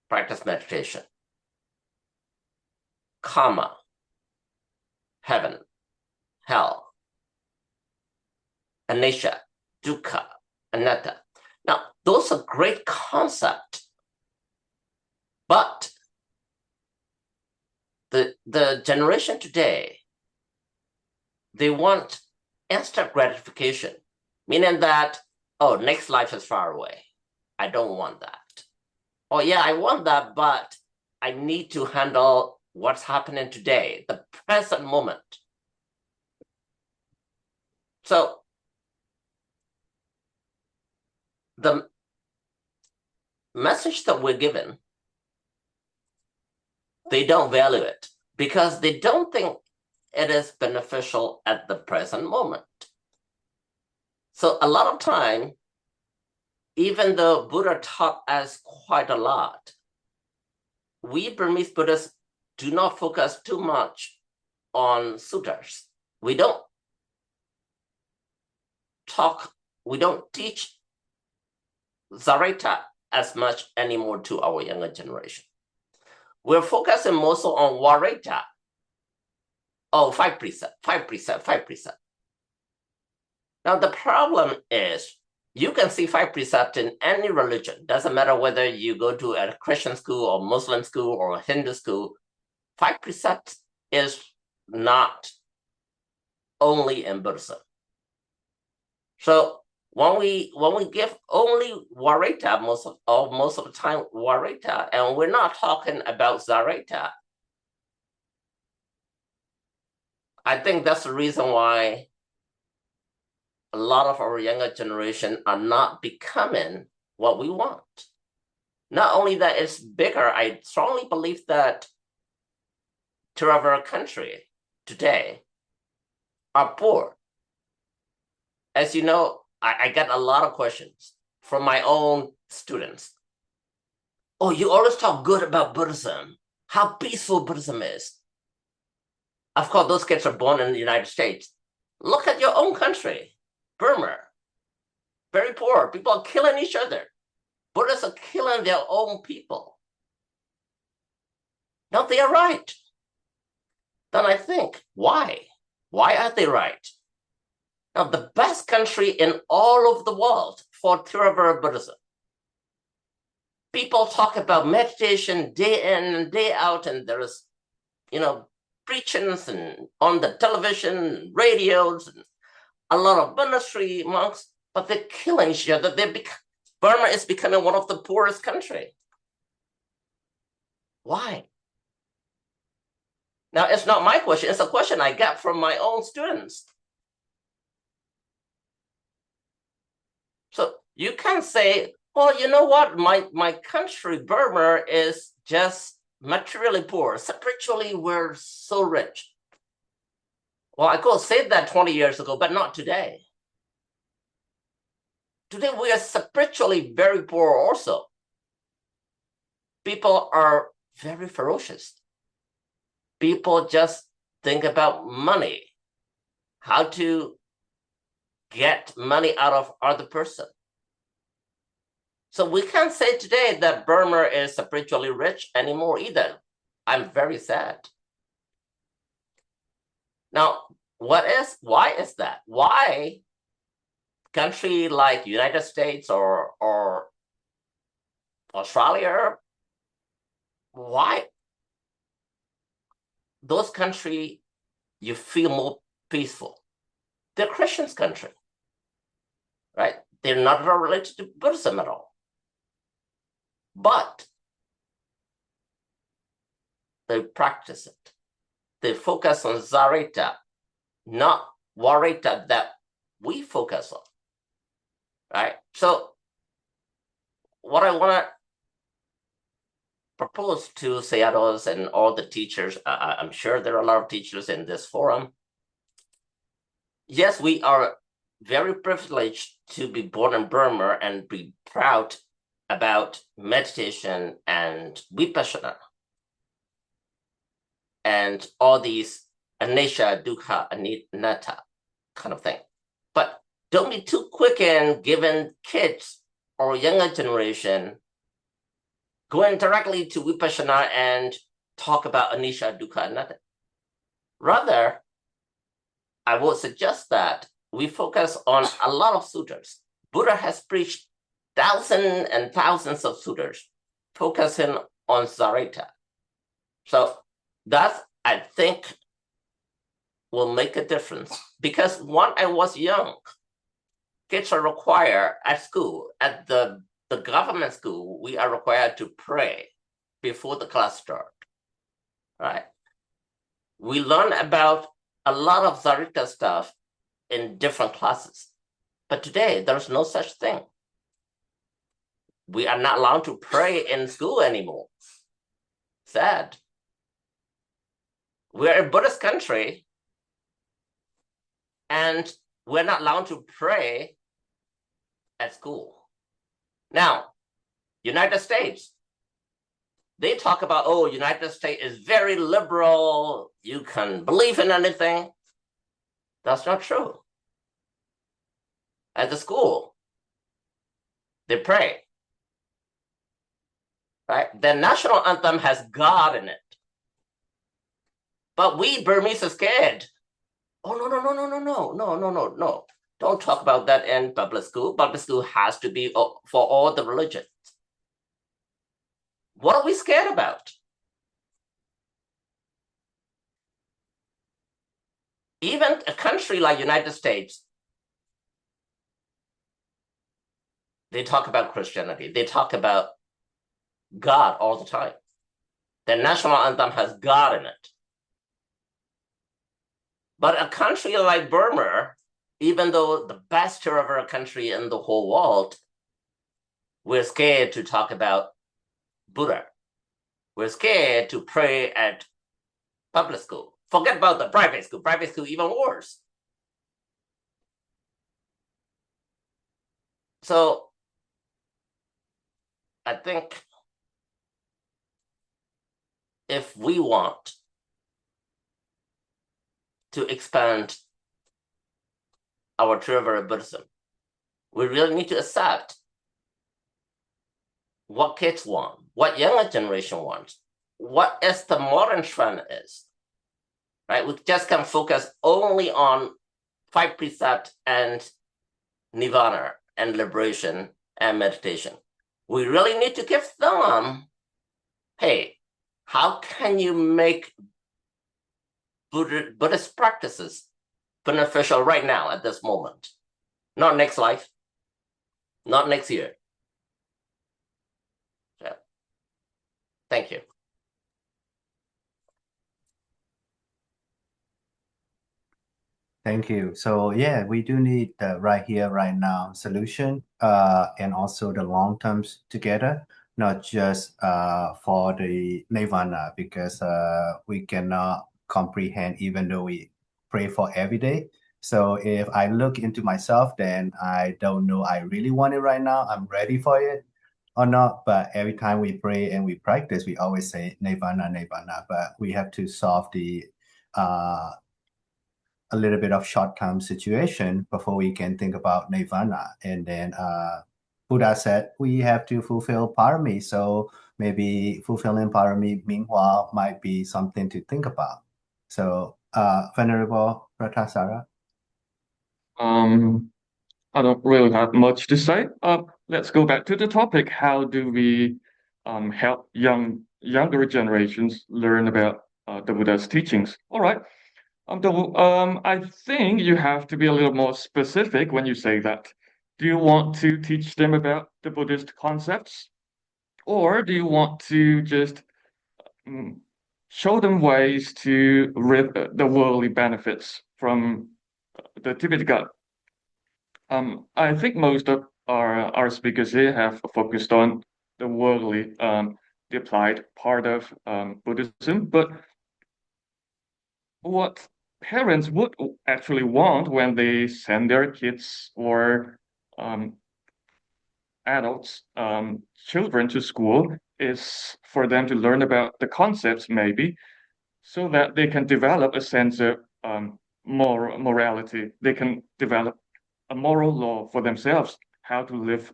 practice meditation, karma, heaven, hell, anicca, dukkha, anatta. Now, those are great concepts, but the generation today, they want instant gratification, meaning that, oh, next life is far away. I don't want that. Oh, yeah, I want that, but I need to handle what's happening today, the present moment. So the message that we're given, they don't value it because they don't think it is beneficial at the present moment. So a lot of time, even though Buddha taught us quite a lot, we Burmese Buddhists do not focus too much on sutras. We don't teach Zareta as much anymore to our younger generation. We're focusing mostly on Wareta. Oh, 5 precept, 5 precept, 5 precept. Now the problem is you can see 5 precepts in any religion. Doesn't matter whether you go to a Christian school or Muslim school or a Hindu school. 5 precepts is not only in Buddhism. So when we give only Wareta most of the time Wareta, and we're not talking about Zareta, I think that's the reason why a lot of our younger generation are not becoming what we want. Not only that it's bigger, I strongly believe that to our country today are poor. As you know, I get a lot of questions from my own students. oh, you always talk good about Buddhism, how peaceful Buddhism is. Of course, those kids are born in the United States. Look at your own country, Burma. Very poor. People are killing each other. Buddhists are killing their own people. No, they are right. Then I think, why? Why are they right? Now, the best country in all of the world for Theravada Buddhism. People talk about meditation day in and day out, and there is, preachings and on the television, radios, and a lot of monastery monks, but they're killing each other. Burma is becoming one of the poorest countries. Why? Now, it's not my question. It's a question I get from my own students. So you can say, well, you know what? My country, Burma, is just materially poor. Spiritually, we're so rich. Well, I could say that 20 years ago, but not today. Today, we are spiritually very poor also. People are very ferocious. People just think about money, how to get money out of other person. So we can't say today that Burma is spiritually rich anymore either. I'm very sad. Now, why is that? Why country like United States or Australia, why those countries you feel more peaceful? They're Christians country, right? They're not related to Buddhism at all. But they practice it. They focus on Zarita, not Warita that we focus on, right? So what I want to propose to Seattle's and all the teachers, I'm sure there are a lot of teachers in this forum. Yes, we are very privileged to be born in Burma and be proud about meditation and vipassana and all these anicca, dukkha, anatta kind of thing. But don't be too quick in giving kids or younger generation going directly to vipassana and talk about anicca, dukkha, anatta. Rather, I would suggest that we focus on a lot of sutras. Buddha has preached thousands and thousands of sutras, focusing on Sarita. So that, I think, will make a difference. Because when I was young, kids are required at school, at the government school, we are required to pray before the class starts, right? We learn about a lot of Sarita stuff in different classes. But today, there's no such thing. We are not allowed to pray in school anymore. Sad. We're a Buddhist country, and we're not allowed to pray at school. Now, United States, they talk about, oh, United States is very liberal. You can believe in anything. That's not true. At the school, they pray. Right? The national anthem has God in it. But we Burmese are scared. Oh, no. Don't talk about that in public school. Public school has to be for all the religions. What are we scared about? Even a country like United States, they talk about Christianity. They talk about God all the time. The national anthem has God in it. But a country like Burma, even though the best Theravada country in the whole world, we're scared to talk about Buddha. We're scared to pray at public school. Forget about the private school. Private school even worse. So I think if we want to expand our Trivera Buddhism, we really need to accept what kids want, what younger generation wants, what is the modern trend is, right? We just can focus only on 5 precepts and nirvana and liberation and meditation. We really need to give them, hey, how can you make Buddhist practices beneficial right now at this moment? Not next life, not next year. So, thank you. Thank you. So yeah, we do need the right here, right now solution, and also the long terms together, not just for the nirvana, because we cannot comprehend even though we pray for every day. So if I look into myself, then I don't know I really want it right now. I'm ready for it or not. But every time we pray and we practice, we always say nirvana, nirvana. But we have to solve the a little bit of short-term situation before we can think about nirvana. And then Buddha said we have to fulfill parami. So maybe fulfilling parami meanwhile might be something to think about. So Venerable Pratasara. I don't really have much to say. Let's go back to the topic. How do we help younger generations learn about the Buddha's teachings? All right. I think you have to be a little more specific when you say that. Do you want to teach them about the Buddhist concepts? Or do you want to just show them ways to reap the worldly benefits from the Tipitaka? I think most of our speakers here have focused on the worldly, the applied part of Buddhism, but what parents would actually want when they send their kids or adults, children to school is for them to learn about the concepts, maybe, so that they can develop a sense of morality. They can develop a moral law for themselves, how to live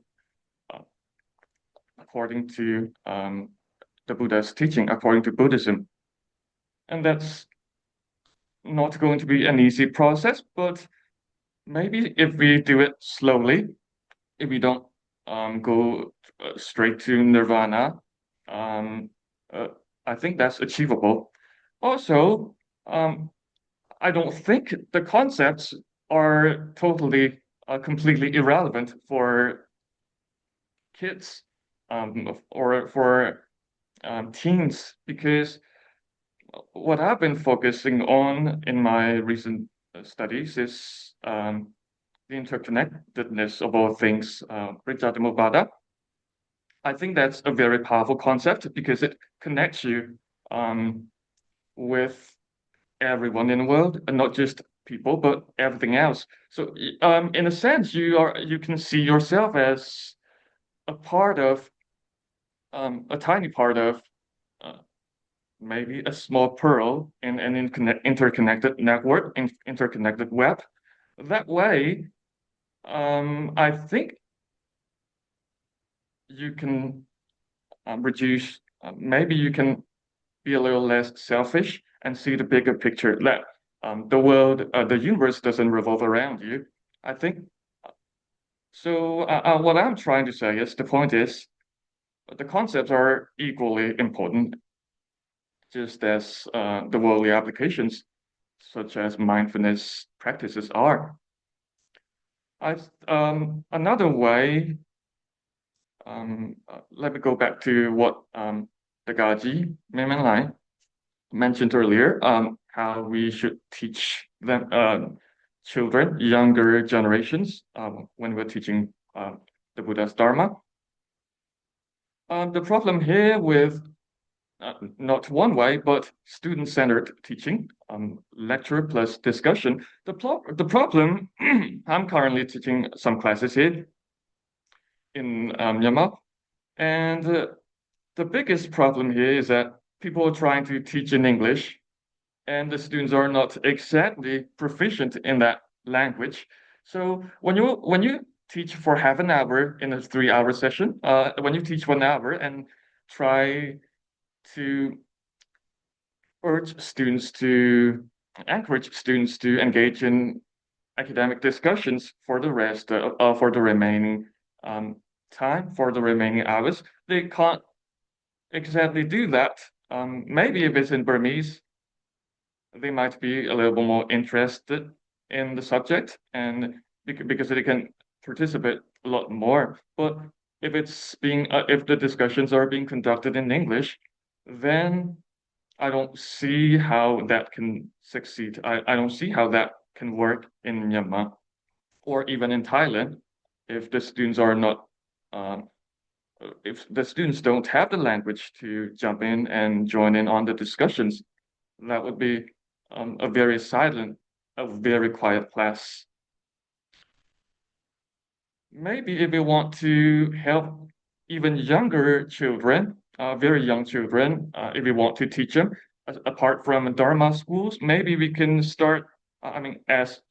according to the Buddha's teaching, according to Buddhism. And that's not going to be an easy process, but maybe if we do it slowly, if we don't go straight to nirvana, I think that's achievable. Also, I don't think the concepts are totally, completely irrelevant for kids or for teens, because what I've been focusing on in my recent studies is the interconnectedness of all things, Pada. I think that's a very powerful concept because it connects you with everyone in the world, and not just people, but everything else. So, in a sense, you can see yourself as a part of a tiny part of maybe a small pearl in an interconnected network, interconnected web. That way, I think you can reduce, maybe you can be a little less selfish and see the bigger picture that the world, the universe doesn't revolve around you. I think so. What I'm trying to say is the point is the concepts are equally important, just as the worldly applications, such as mindfulness practices, are. Another way, let me go back to what the Gaji Memenlai mentioned earlier, how we should teach them, children, younger generations, when we're teaching the Buddha's Dharma. The problem here with not one way, but student-centered teaching, lecture plus discussion. The problem, I'm currently teaching some classes here in Myanmar, and the biggest problem here is that people are trying to teach in English, and the students are not exactly proficient in that language. So when you teach for half an hour in a 3 hour session, when you teach 1 hour and try to urge students to encourage students to engage in academic discussions for the rest for the remaining um, time, for the remaining hours, they can't exactly do that. Maybe if it's in Burmese, they might be a little bit more interested in the subject and because they can participate a lot more. But if the discussions are being conducted in English, then I don't see how that can succeed. I don't see how that can work in Myanmar or even in Thailand if the students are not um, if the students don't have the language to jump in and join in on the discussions. That would be a very silent, a very quiet class. Maybe if we want to help even younger children, very young children, if we want to teach them, apart from Dharma schools, maybe we can start, I mean, as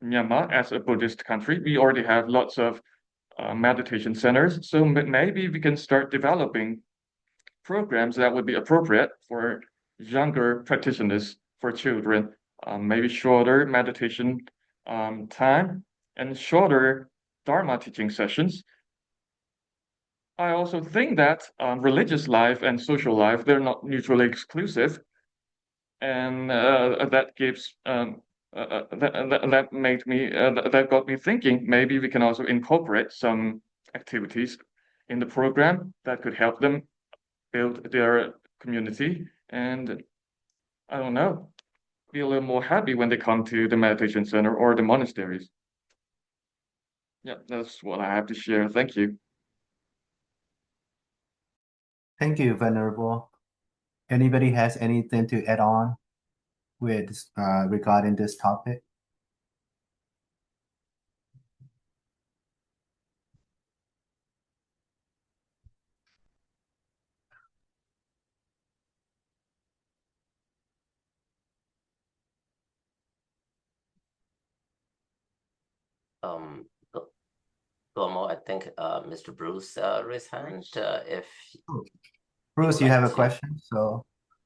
Myanmar, as a Buddhist country, we already have lots of meditation centers. So maybe we can start developing programs that would be appropriate for younger practitioners, for children, maybe shorter meditation time and shorter Dharma teaching sessions. I also think that religious life and social life, they're not mutually exclusive. And that gives that made me that got me thinking maybe we can also incorporate some activities in the program that could help them build their community and I don't know, be a little more happy when they come to the meditation center or the monasteries. Yeah, that's what I have to share. Thank you. Thank you, Venerable. Anybody has anything to add on with regarding this topic? Um, Gomo, I think Mr. Bruce raised hand. If Bruce, you like have a to. question?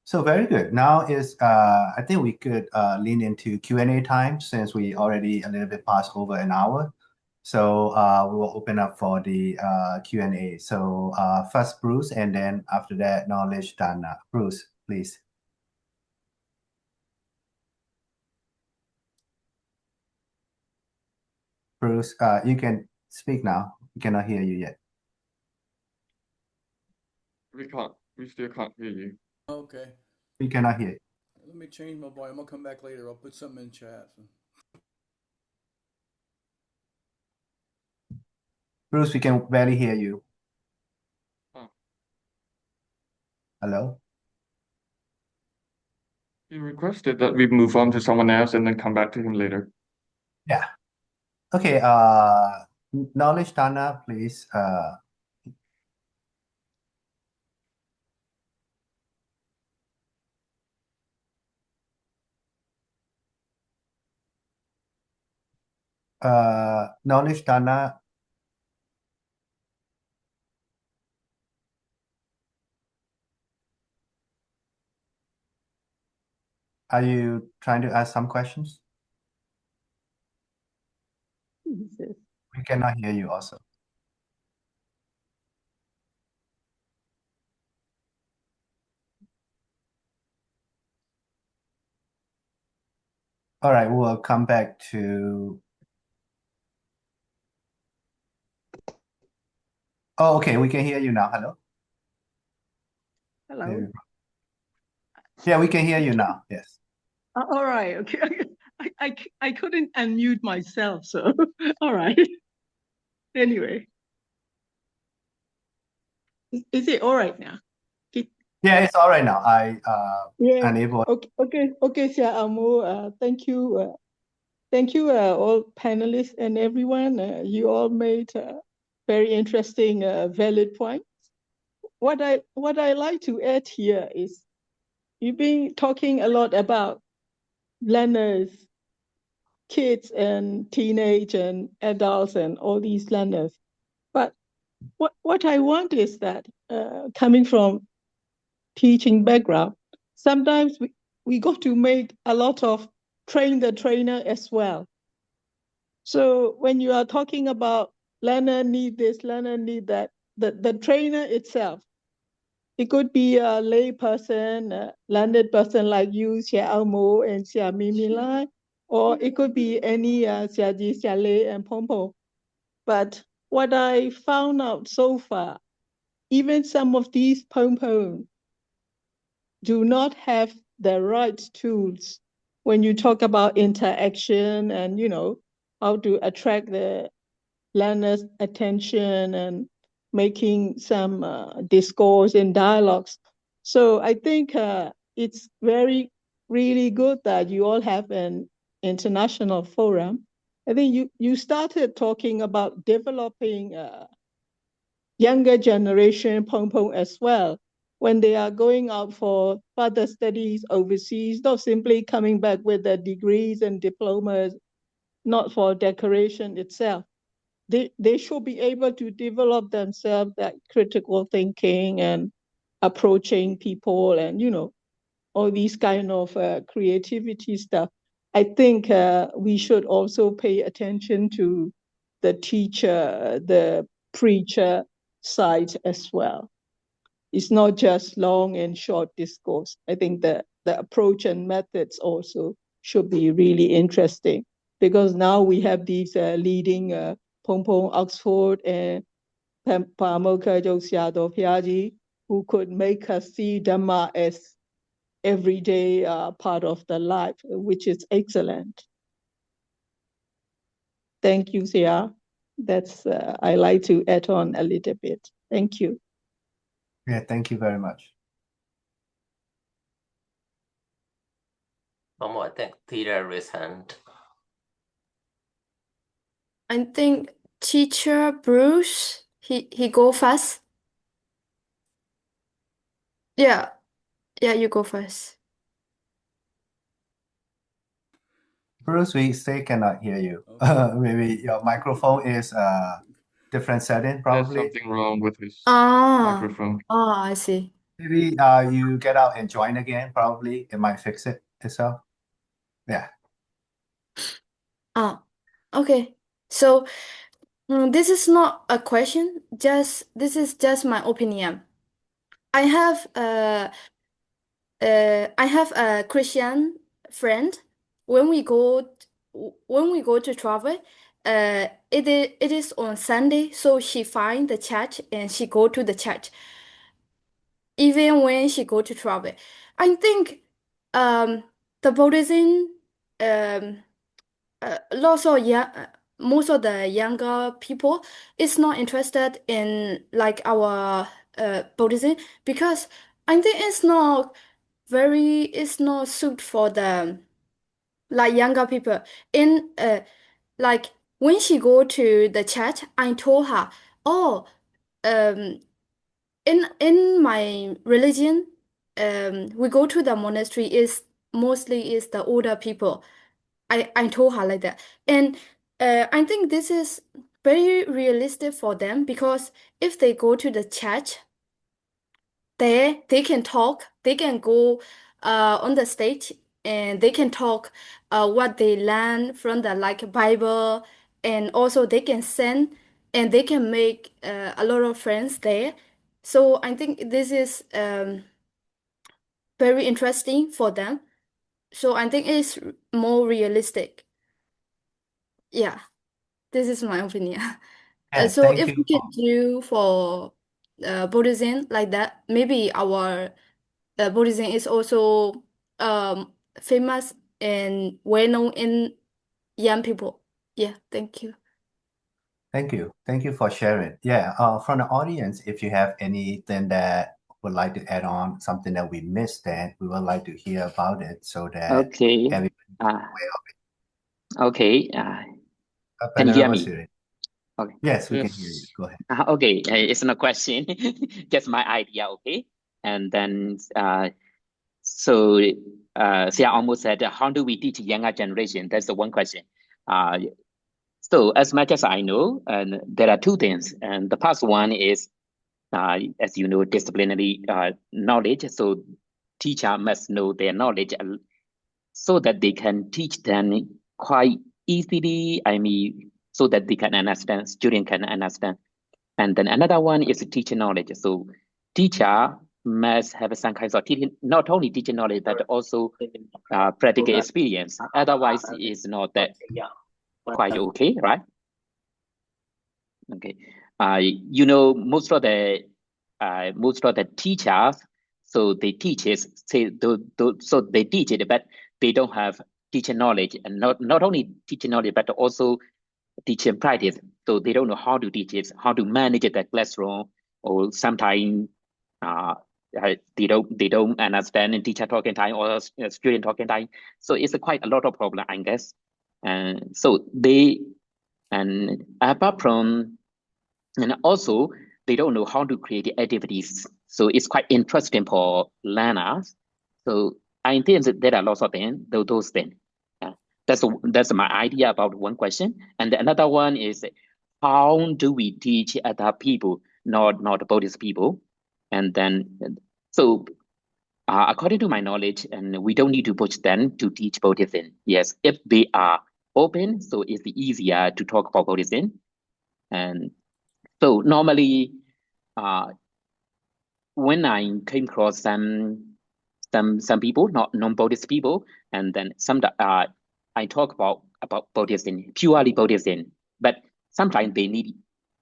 So very good. Now is I think we could lean into Q&A time since we already a little bit past over an hour. So we will open up for the Q&A. So first Bruce, and then after that, Knowledge Dana. Bruce, please. Bruce, you can speak now. We cannot hear you yet. We still can't hear you. Okay. We cannot hear you. Let me change my volume. I'll come back later. I'll put something in chat. Bruce, we can barely hear you. Oh, Hello? he requested that we move on to someone else and then come back to him later. Yeah. Okay, Knowledge Dana, please. Knowledge Dana, are you trying to ask some questions? We cannot hear you also. All right, we'll come back to. Oh, okay, we can hear you now. Hello? There we Hello. go. Yeah, we can hear you now. Yes. All right. Okay. I couldn't unmute myself, so all right. Anyway, is it all right now? Yeah, it's all right now. Yeah. Unable. Okay, Sia Amo. Thank you, all panelists and everyone. You all made very interesting, valid points. What I like to add here is you've been talking a lot about learners, kids and teenage and adults and all these learners. But what I want is that coming from teaching background, sometimes we got to make a lot of train the trainer as well. So when you are talking about learner need this, learner need that, the trainer itself, it could be a lay person, a learned person like you, Xia Almo and Xia Mimi Lai, or it could be any Xia Ji, Xia Lei, and Pompo. But what I found out so far, even some of these Pompo do not have the right tools when you talk about interaction and, how to attract the learners' attention and making some discourse and dialogues. So I think it's really good that you all have an international forum. I think you started talking about developing younger generation Pong Pong as well when they are going out for further studies overseas, not simply coming back with their degrees and diplomas, not for decoration itself. They should be able to develop themselves that critical thinking and approaching people and, all these kind of creativity stuff. I think we should also pay attention to the teacher, the preacher side as well. It's not just long and short discourse. I think the approach and methods also should be really interesting because now we have these leading Pong Pong Oxford and Pamoka Josiado Piaji who could make us see Dhamma as everyday part of the life, which is excellent. Thank you, Sia. That's I like to add on a little bit. Thank you. Yeah, thank you very much. One more, I think Peter raised hand. I think teacher Bruce, he go first. Yeah, you go first. Bruce, we still cannot hear you. Okay. Maybe your microphone is different setting, There's probably. something wrong with his Ah, microphone. I see. Maybe you get out and join again, probably. It might fix it itself. Yeah. Okay. So this is not a question, this is just my opinion. I have a Christian friend. When we go to travel, it is on Sunday, so she find the church and she go to the church. Even when she go to travel, I think the Buddhism lots of most of the younger people is not interested in like our Buddhism because I think it's not suit for the like younger people. In like when she go to the church, I told her, oh, in my religion, we go to the monastery is mostly is the older people. I told her like that. And I think this is very realistic for them because if they go to the church, they can talk, they can go on the stage and they can talk what they learn from the like Bible, and also they can send and they can make a lot of friends there. So I think this is very interesting for them. So I think it's more realistic. Yeah, this is my opinion. Yeah, So thank if you. we can do for Buddhism like that, maybe our Buddhism is also famous and well known in young people. Yeah, thank you. Thank you. Thank you for sharing. Yeah, from the audience, if you have anything that would like to add on, something that we missed, then we would like to hear about it so that Okay. everybody Okay. Can you hear Venerable me? Siri. Okay. Yes, we can hear you. Yes. Go ahead. Okay. It's not a question. Just my idea. Okay. And then So Sia almost said, how do we teach younger generation? That's the one question. So as much as I know, and there are two things. And the first one is, as you know, disciplinary knowledge. So teacher must know their knowledge so that they can teach them quite easily. I mean, so that they can understand, student can understand. And then another one is teacher knowledge. So teacher must have some kinds of teaching, not only teaching knowledge, but also practical experience. Otherwise, it's not that quite okay, right? Okay. You know, most of the teachers, so they teach it, so they teach it, but they don't have teacher knowledge, and not only teacher knowledge, but also teaching practice. So they don't know how to teach it, how to manage the classroom, or sometimes they don't understand in teacher talking time or student talking time. So it's quite a lot of problem, I guess. And so and apart from, and also they don't know how to create activities. So it's quite interesting for learners. So I think that there are lots of things, those things. That's my idea about one question. And another one is, how do we teach other people, not Buddhist people? And then, so according to my knowledge, and we don't need to push them to teach Buddhism. Yes, if they are open, so it's easier to talk about Buddhism. And so normally, when I came across some people, not non-Buddhist people, and then I talk about Buddhism, purely Buddhism, but sometimes they need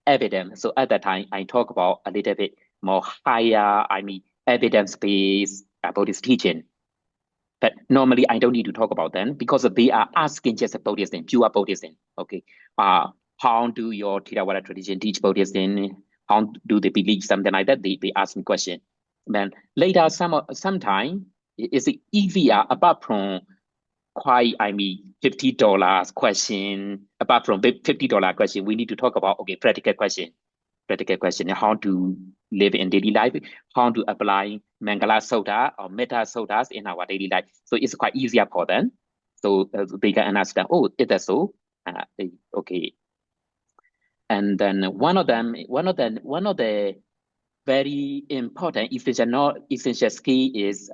evidence. So at that time, I talk about a little bit more higher, I mean, evidence-based Buddhist teaching. But normally, I don't need to talk about them because they are asking just Buddhism, pure Buddhism. Okay, how do your Theravada tradition teach Buddhism? How do they believe something like that? They ask me question. Then later, sometime it's easier apart from quite, I mean, $50 question. Apart from $50 question, we need to talk about, okay, practical question, how to live in daily life, how to apply Mangala Sutta or Metta Suttas in our daily life. So it's quite easier for them. So they can understand, oh, it is so. Okay. And then one of the very important essential skill is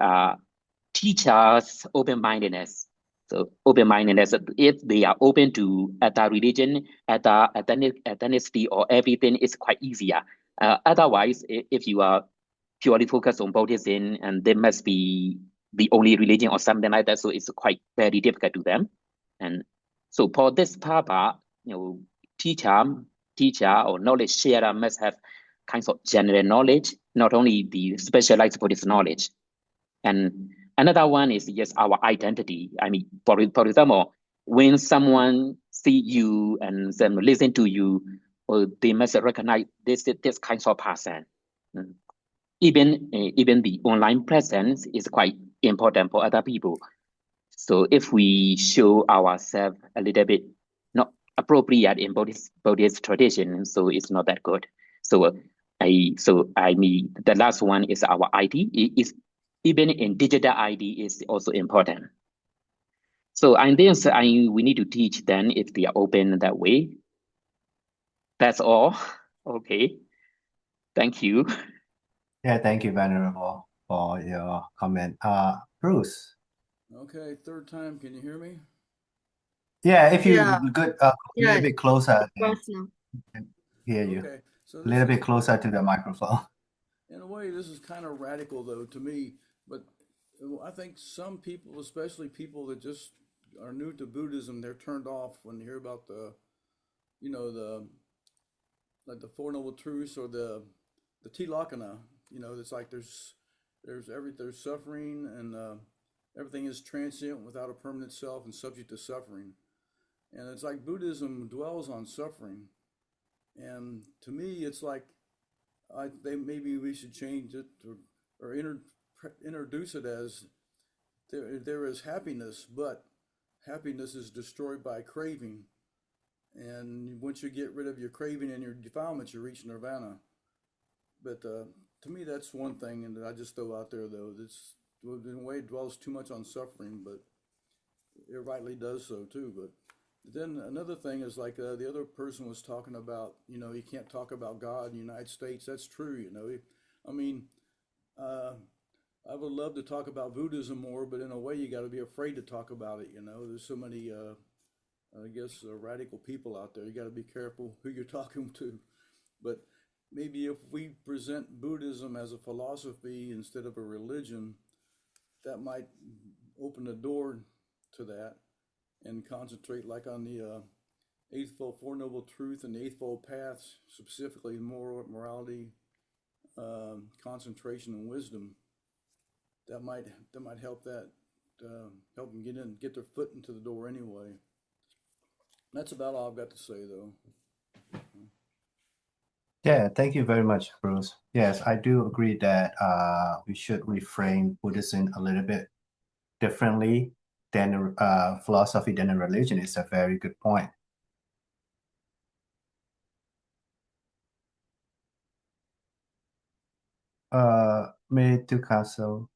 teachers' open-mindedness. So open-mindedness, if they are open to other religion, other ethnicity, or everything, is quite easier. Otherwise, if you are purely focused on Buddhism, and they must be the only religion or something like that, so it's quite very difficult to them. And so for this purpose, teacher or knowledge sharer must have kinds of general knowledge, not only the specialized Buddhist knowledge. And another one is just our identity. I mean, for example, when someone see you and then listen to you, or they must recognize this kind of person. Even the online presence is quite important for other people. So if we show ourselves a little bit not appropriate in Buddhist tradition, so it's not that good. So I mean, the last one is our ID. Is even in digital ID is also important. So and then we need to teach them if they are open that way. That's all. Okay. Thank you. Yeah, thank you, Venerable, for your comment. Bruce. Okay, third time. Can you hear me? Yeah, if you Yeah, could a yeah, little bit closer, then cross now. I can hear you. Okay, so A this little bit is, closer to the microphone. in a way, this is kind of radical though to me, but I think some people, especially people that just are new to Buddhism, they're turned off when they hear about the like the Four Noble Truths or the Tilakkhana. It's like there's suffering and everything is transient without a permanent self and subject to suffering. And it's like Buddhism dwells on suffering. And to me, it's like maybe we should change it or introduce it as there is happiness, but happiness is destroyed by craving. And once you get rid of your craving and your defilements, you reach nirvana. But to me, that's one thing, and I just throw out there though. That's in a way it dwells too much on suffering, but it rightly does so too. But then another thing is like the other person was talking about, you can't talk about God in the United States. That's true. I mean, I would love to talk about Buddhism more, but in a way, you got to be afraid to talk about it. There's so many, I guess, radical people out there. You got to be careful who you're talking to. But maybe if we present Buddhism as a philosophy instead of a religion, that might open the door to that and concentrate like on the Eightfold Four Noble Truth and the Eightfold Paths, specifically moral morality, concentration, and wisdom. That might help help them get their foot into the door anyway. That's about all I've got to say, though. Yeah, thank you very much, Bruce. Yes, I do agree that we should reframe Buddhism a little bit differently than philosophy than a religion. It's a very good point. May to Castle.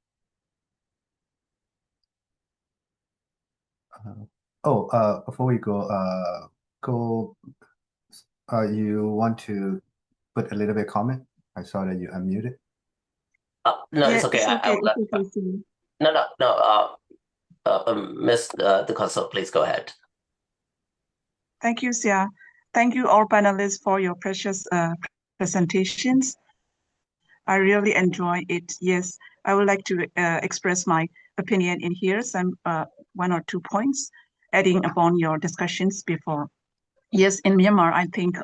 Before we go, you want to put a little bit comment? I saw that you unmuted. No, Yeah, it's okay. it's I okay. will let. It's okay, Sia. No. Miss the Consul, please go ahead. Thank you, Sia. Thank you, all panelists, for your precious presentations. I really enjoy it. Yes, I would like to express my opinion in here, some one or two points, adding upon your discussions before. Yes, in Myanmar, I think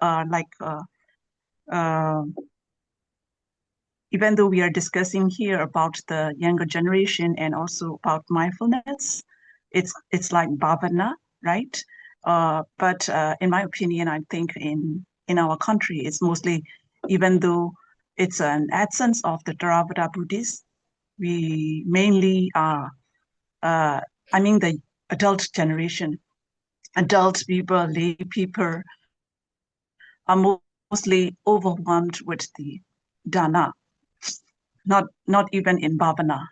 even though we are discussing here about the younger generation and also about mindfulness, it's like bhavana, right? But in my opinion, I think in our country, it's mostly, even though it's an essence of the Theravada Buddhists, we mainly are, the adult generation, adult people, lay people are mostly overwhelmed with the dana, not even in bhavana,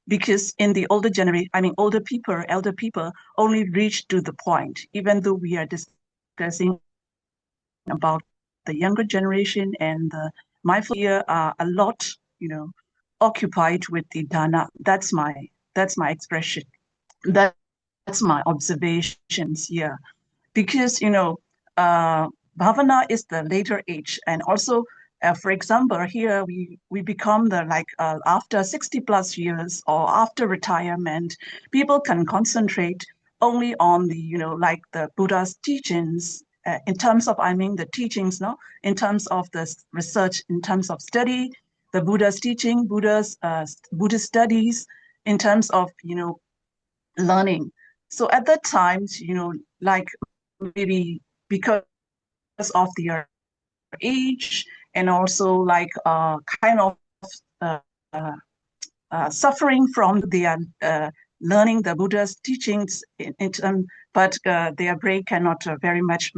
because in the older generation, older people, elder people only reach to the point, even though we are discussing about the younger generation and the mindful here are a lot, occupied with the dana. That's my expression. That's my observations here. Because, bhavana is the later age. And also, for example, here we become after 60 plus years or after retirement, people can concentrate only on the Buddha's teachings in terms of, the teachings, no? In terms of the research, in terms of study, the Buddha's teaching, Buddhist studies, in terms of, learning. So at that time, maybe because of their age and also kind of suffering from their learning the Buddha's teachings but their brain cannot very much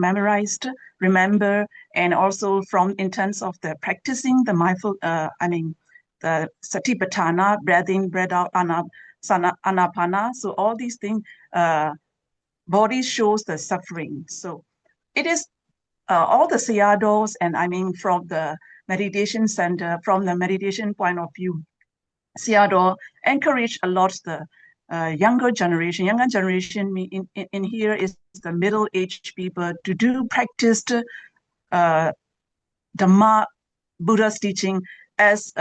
remember, and also from in terms of the practicing the mindful, the satipatthana, breath in, breath out, anapana. So all these things, body shows the suffering. So it is all the Sayadaws, and from the meditation center, from the meditation point of view, Sayadaw encourage a lot the younger generation. Younger generation in here is the middle-aged people to do practiced Dhamma, Buddha's teaching as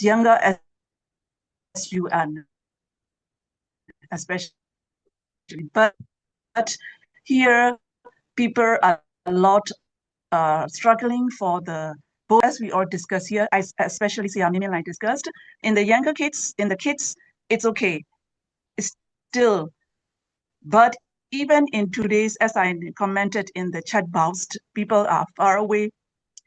younger as you are, especially. But here, people are a lot struggling for the both, as we all discuss here, especially Siamimi and I discussed. In the younger kids, it's okay. It's still, but even in today's, as I commented in the chat box, people are far away.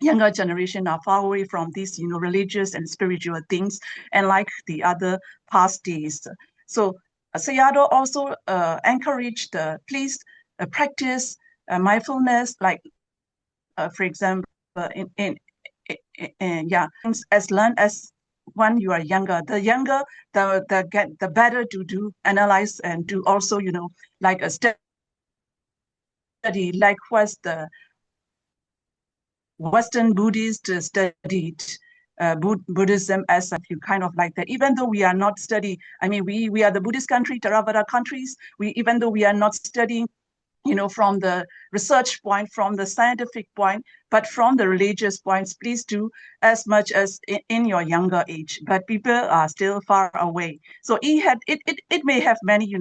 Younger generation are far away from these, religious and spiritual things, and like the other past days. So Sayadaw also encouraged please practice mindfulness, like for example, as long as when you are younger, the better to do analyze and to also, like a study, likewise the Western Buddhist studied Buddhism as a few kind of like that. Even though we are not studying, I mean, we are the Buddhist country, Theravada countries. Even though we are not studying, from the research point, from the scientific point, but from the religious points, please do as much as in your younger age. But people are still far away. So it may have many,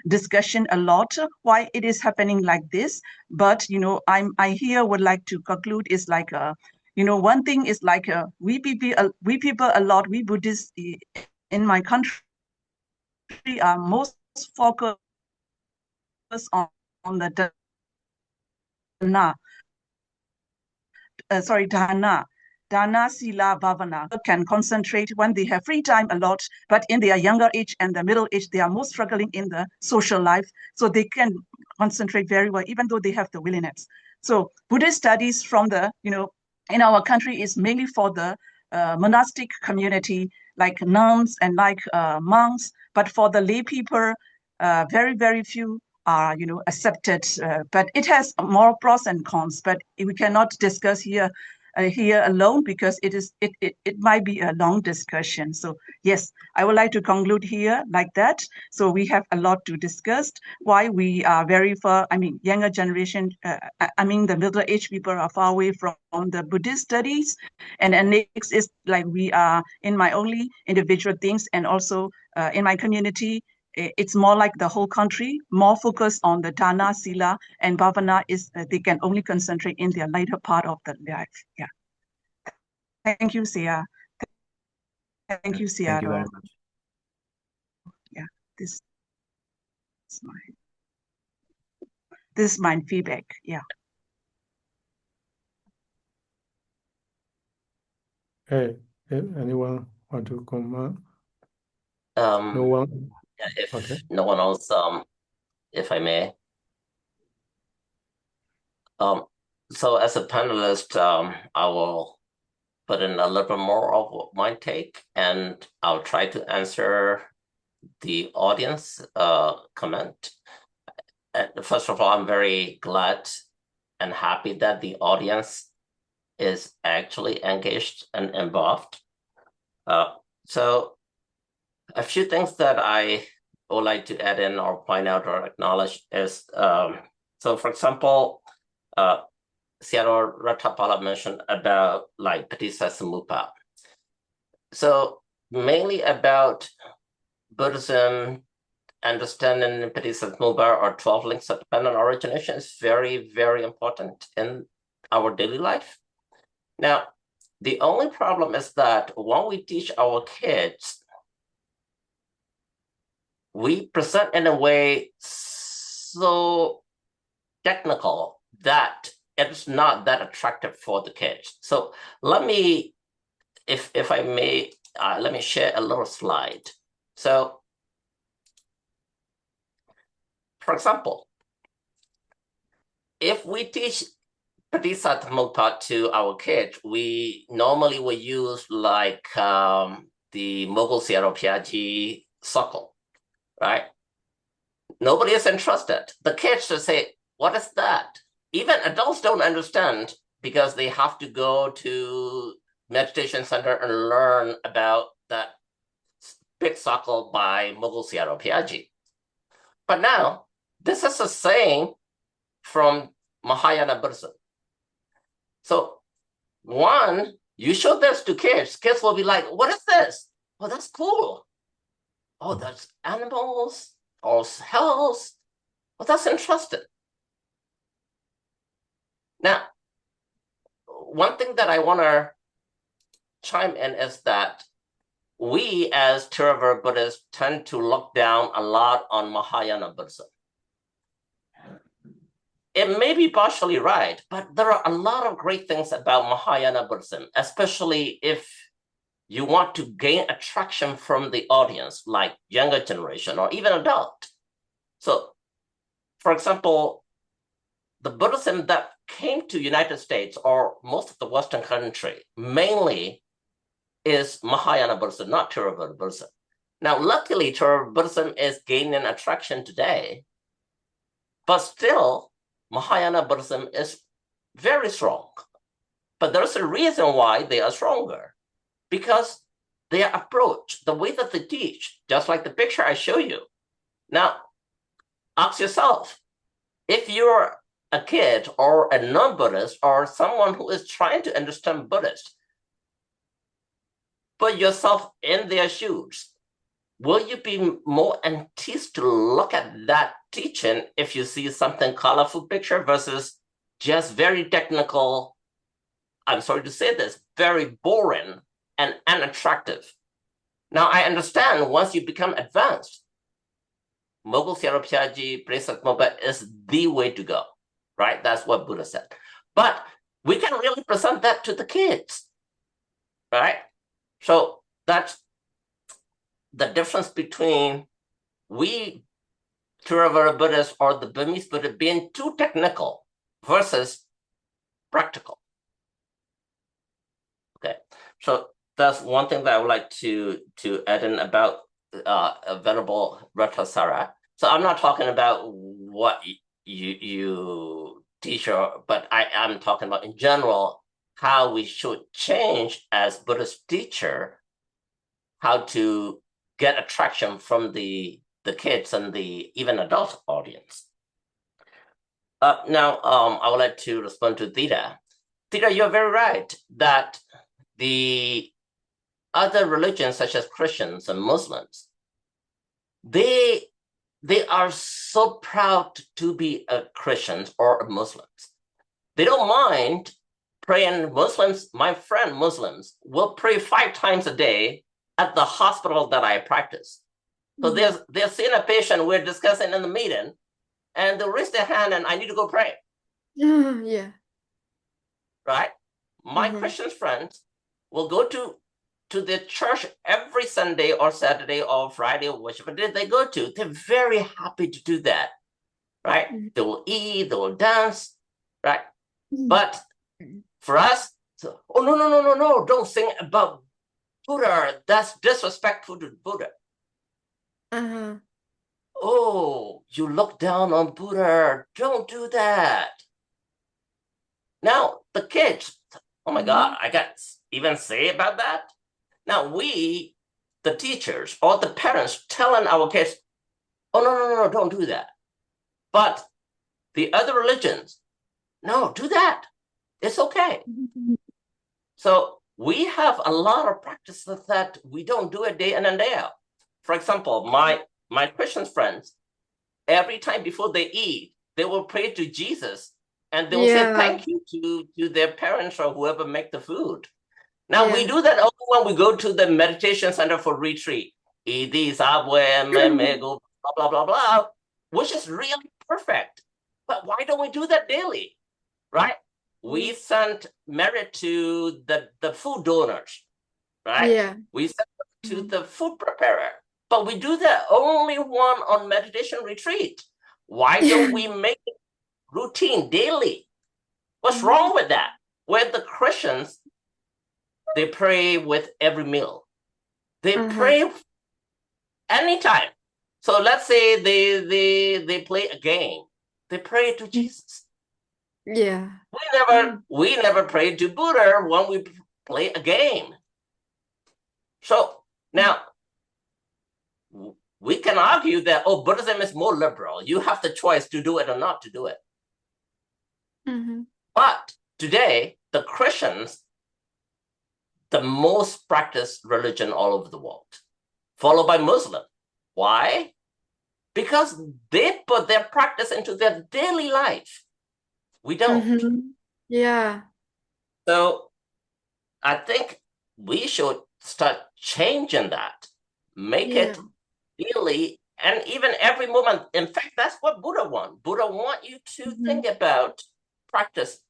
discussion a lot why it is happening like this. But, I here would like to conclude is like, one thing is like we people a lot, we Buddhists in my country are most focused on the dana, dana, sila, bhavana, can concentrate when they have free time a lot, but in their younger age and the middle age, they are most struggling in the social life. So they can concentrate very well, even though they have the willingness. So Buddhist studies from the, in our country is mainly for the monastic community, like nuns and like monks, but for the lay people, very, very few are accepted, but it has more pros and cons, but we cannot discuss here alone because it might be a long discussion. So yes, I would like to conclude here like that. So we have a lot to discuss, why we are very far, younger generation, the middle-aged people are far away from the Buddhist studies. And then next is like we are in my only individual things, and also in my community, it's more like the whole country, more focused on the dana, sila, and bhavana is they can only concentrate in their later part of the life. Yeah. Thank you, Sia. Thank you, Thank you very Seattle. much. Yeah, this is my feedback. Yeah. Hey, anyone want to comment? No Um, one? yeah, if Okay. no one else, if I may. So as a panelist, I will put in a little bit more of my take, and I'll try to answer the audience comment. And first of all, I'm very glad and happy that the audience is actually engaged and involved. So a few things that I would like to add in or point out or acknowledge is, so for example, Seattle Ratapala mentioned about like Patisasmupa. So mainly about Buddhism, understanding Patisasmupa or 12 links of dependent origination is very, very important in our daily life. Now, the only problem is that when we teach our kids, we present in a way so technical that it's not that attractive for the kids. So let me, if I may, let me share a little slide. So, for example, if we teach Patisatmupa to our kids, we normally will use like the Mogul Sierra Piaggi circle, right? Nobody is interested. The kids just say, what is that? Even adults don't understand because they have to go to meditation center and learn about that big circle by Mogul Sierra Piaggi. But now, this is a saying from Mahayana Buddhism. So one, you show this to kids will be like, what is this? Oh, that's cool. Oh, that's animals or hells. Well, that's interesting. Now, one thing that I want to chime in is that we as Theravada Buddhists tend to look down a lot on Mahayana Buddhism. It may be partially right, but there are a lot of great things about Mahayana Buddhism, especially if you want to gain attraction from the audience, like younger generation or even adult. So, for example, the Buddhism that came to United States or most of the Western country mainly is Mahayana Buddhism, not Theravada Buddhism. Now, luckily, Theravada Buddhism is gaining attraction today, but still, Mahayana Buddhism is very strong. But there's a reason why they are stronger, because their approach, the way that they teach, just like the picture I show you. Now, ask yourself, if you're a kid or a non-Buddhist or someone who is trying to understand Buddhist, put yourself in their shoes. Will you be more enthused to look at that teaching if you see something colorful picture versus just very technical, I'm sorry to say this, very boring and unattractive? Now, I understand once you become advanced, Mogul Therapyaji, Presak Moba is the way to go, right? That's what Buddha said. But we can really present that to the kids, right? So that's the difference between we Theravada Buddhists or the Burmese Buddha being too technical versus practical. Okay, so that's one thing that I would like to add in about Venerable Ratasara. So I'm not talking about what you teach, but I'm talking about in general how we should change as Buddhist teacher, how to get attraction from the kids and the even adult audience. Now, I would like to respond to Theta. Theta, you're very right that the other religions, such as Christians and Muslims, they are so proud to be a Christians or a Muslims. They don't mind praying. Muslims, my friend Muslims, will pray 5 times a day at the hospital that I practice. So they're seeing a patient we're discussing in the meeting, and they'll raise their hand and I need to go pray. Yeah. Right? My Christian friends will go to the church every Sunday or Saturday or Friday or whichever day they go to. They're very happy to do that. Right? They will eat, they will dance, right? But for us, so, oh no, don't sing about Buddha. That's disrespectful to Buddha. Oh, you look down on Buddha. Don't do that. Now, the kids, oh my God, I got even say about that. Now, we, the teachers or the parents telling our kids, oh, no, don't do that. But the other religions, no, do that. It's okay. So we have a lot of practices that we don't do it day in and day out. For example, my Christian friends, every time before they eat, they will pray to Jesus and they will say thank you to their parents or whoever make the food. Now we do that only when we go to the meditation center for retreat. Blah, blah, blah, blah, which is really perfect. But why don't we do that daily, right? We send merit to the food donors, right? Yeah. We send to the food preparer. But we do that only one on meditation retreat. Why don't we make it routine daily? What's wrong with that? Where the Christians, they pray with every meal. They pray anytime. So let's say they play a game. They pray to Jesus. Yeah. We never pray to Buddha when we play a game. So now we can argue that, oh, Buddhism is more liberal. You have the choice to do it or not to do it. But today, the Christians, the most practiced religion all over the world, followed by Muslim. Why? Because they put their practice into their daily life. We don't. Yeah. So I think we should start changing that. Make it daily and even every moment. In fact, that's what Buddha wants. Buddha wants you to think about practice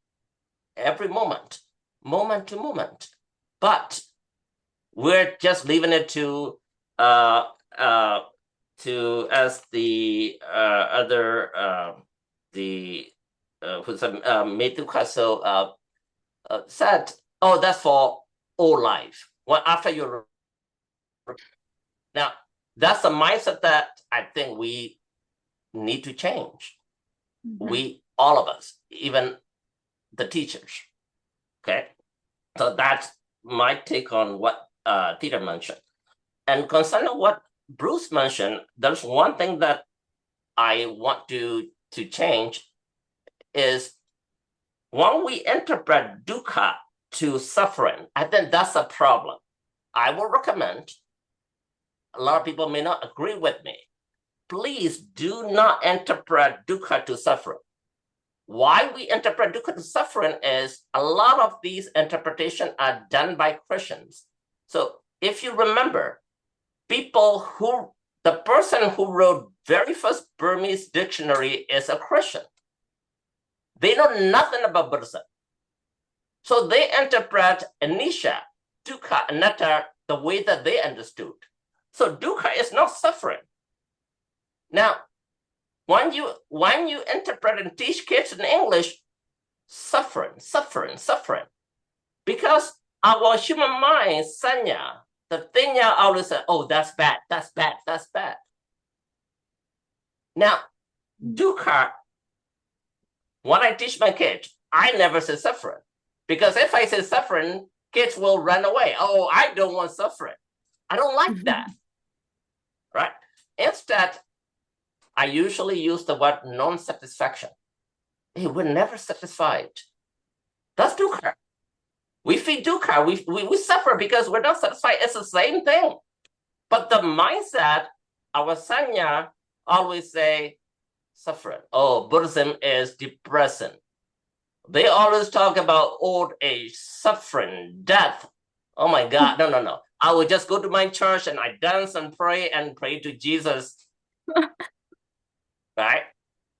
every moment, moment to moment. But we're just leaving it to as the other who's Metu Kaso said, oh, that's for all life. Well, after you now, that's a mindset that I think we need to change. We, all of us, even the teachers. Okay, so that's my take on what Peter mentioned. And concerning what Bruce mentioned, there's one thing that I want to change is when we interpret dukkha to suffering, I think that's a problem. I will recommend, a lot of people may not agree with me, please do not interpret dukkha to suffering. Why we interpret dukkha to suffering is a lot of these interpretations are done by Christians. So if you remember, the person who wrote very first Burmese dictionary is a Christian. They know nothing about Buddhism. So they interpret anicca, dukkha, anatta the way that they understood. So dukkha is not suffering. Now, when you interpret and teach kids in English, suffering, because our human mind, sanya, the thing always say, oh, that's bad. Now, dukkha, when I teach my kids, I never say suffering. Because if I say suffering, kids will run away. Oh, I don't want suffering. I don't like that. Right? Instead, I usually use the word non-satisfaction. Hey, we're never satisfied. That's dukkha. We feel dukkha. We suffer because we're not satisfied. It's the same thing. But the mindset, our sanya always say suffering. Oh, Buddhism is depressing. They always talk about old age, suffering, death. Oh my God, no. I will just go to my church and I dance and pray to Jesus. Right?